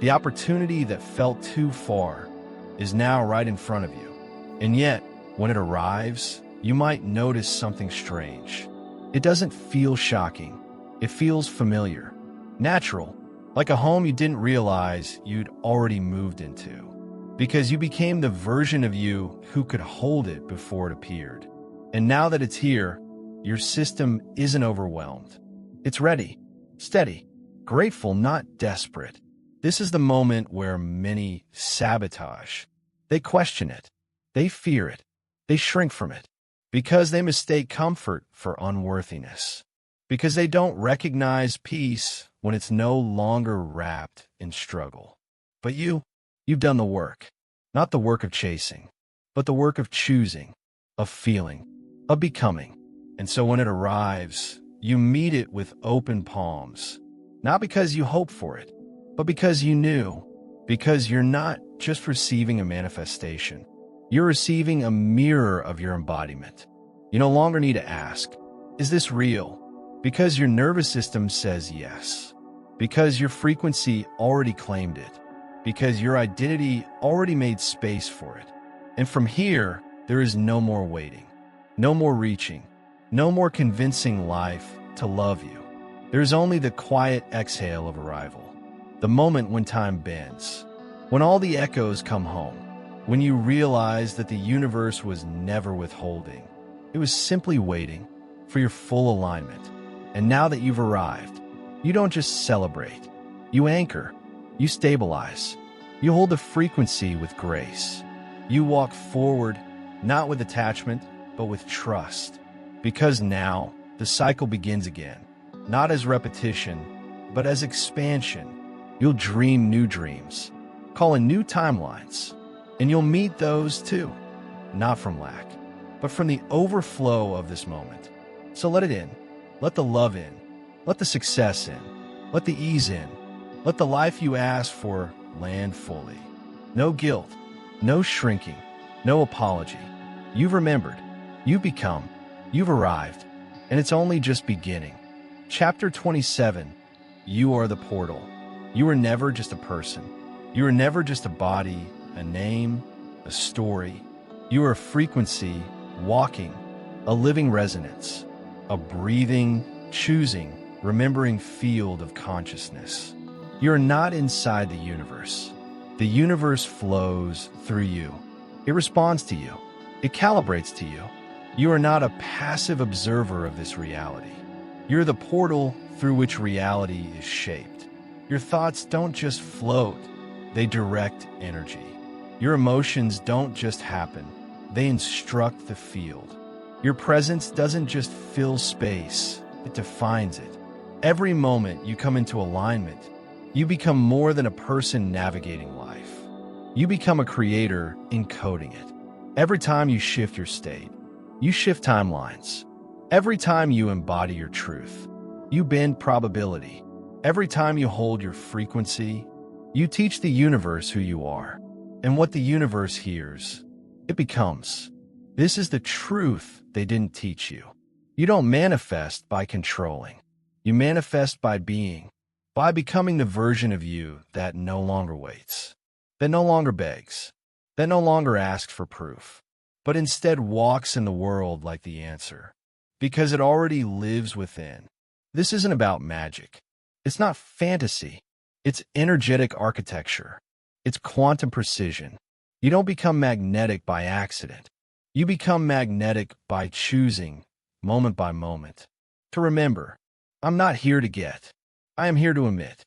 the opportunity that felt too far is now right in front of you. And yet, when it arrives, you might notice something strange. It doesn't feel shocking. It feels familiar, natural, like a home you didn't realize you'd already moved into, because you became the version of you who could hold it before it appeared. And now that it's here, your system isn't overwhelmed. It's ready, steady, grateful, not desperate. This is the moment where many sabotage. They question it. They fear it. They shrink from it because they mistake comfort for unworthiness, because they don't recognize peace when it's no longer wrapped in struggle. But you've done the work, not the work of chasing, but the work of choosing, of feeling, of becoming. And so when it arrives, you meet it with open palms, not because you hoped for it, but because you knew, because you're not just receiving a manifestation. You're receiving a mirror of your embodiment. You no longer need to ask, is this real? Because your nervous system says yes. Because your frequency already claimed it. Because your identity already made space for it. And from here, there is no more waiting, no more reaching, no more convincing life to love you. There's only the quiet exhale of arrival. The moment when time bends. When all the echoes come home. When you realize that the universe was never withholding. It was simply waiting for your full alignment. And now that you've arrived, you don't just celebrate. You anchor. You stabilize. You hold the frequency with grace. You walk forward, not with attachment, but with trust. Because now, the cycle begins again. Not as repetition, but as expansion. You'll dream new dreams, call in new timelines, and you'll meet those too. Not from lack, but from the overflow of this moment. So let it in. Let the love in. Let the success in. Let the ease in. Let the life you asked for land fully. No guilt, no shrinking, no apology. You've remembered, you've become, you've arrived, and it's only just beginning. Chapter 27, You Are the Portal. You were never just a person. You were never just a body, a name, a story. You were a frequency, walking, a living resonance, a breathing, choosing, remembering field of consciousness. You're not inside the universe. The universe flows through you. It responds to you. It calibrates to you. You are not a passive observer of this reality. You're the portal through which reality is shaped. Your thoughts don't just float, they direct energy. Your emotions don't just happen, they instruct the field. Your presence doesn't just fill space, it defines it. Every moment you come into alignment, you become more than a person navigating life. You become a creator encoding it. Every time you shift your state, you shift timelines. Every time you embody your truth, you bend probability. Every time you hold your frequency, you teach the universe who you are. And what the universe hears, it becomes. This is the truth they didn't teach you. You don't manifest by controlling. You manifest by being, by becoming the version of you that no longer waits, that no longer begs, that no longer asks for proof, but instead walks in the world like the answer, because it already lives within. This isn't about magic. It's not fantasy. It's energetic architecture. It's quantum precision. You don't become magnetic by accident. You become magnetic by choosing, moment by moment, to remember, I'm not here to get. I am here to emit.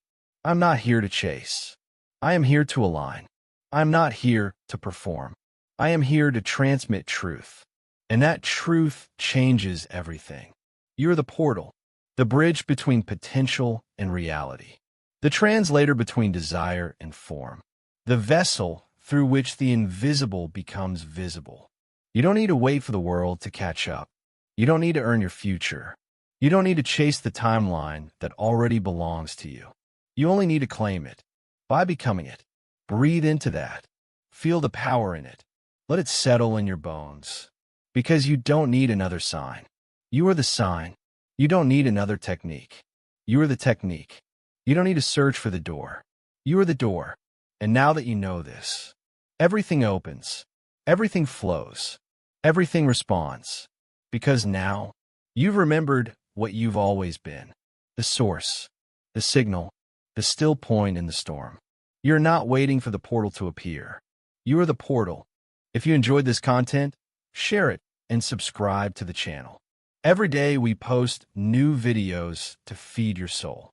I'm not here to chase. I am here to align. I am not here to perform. I am here to transmit truth. And that truth changes everything. You're the portal, the bridge between potential and reality, the translator between desire and form, the vessel through which the invisible becomes visible. You don't need to wait for the world to catch up. You don't need to earn your future. You don't need to chase the timeline that already belongs to you. You only need to claim it by becoming it. Breathe into that. Feel the power in it. Let it settle in your bones. Because you don't need another sign. You are the sign. You don't need another technique. You are the technique. You don't need to search for the door. You are the door. And now that you know this, everything opens. Everything flows. Everything responds. Because now, you've remembered what you've always been. The source. The signal. The still point in the storm. You're not waiting for the portal to appear. You are the portal. If you enjoyed this content, share it and subscribe to the channel. Every day we post new videos to feed your soul.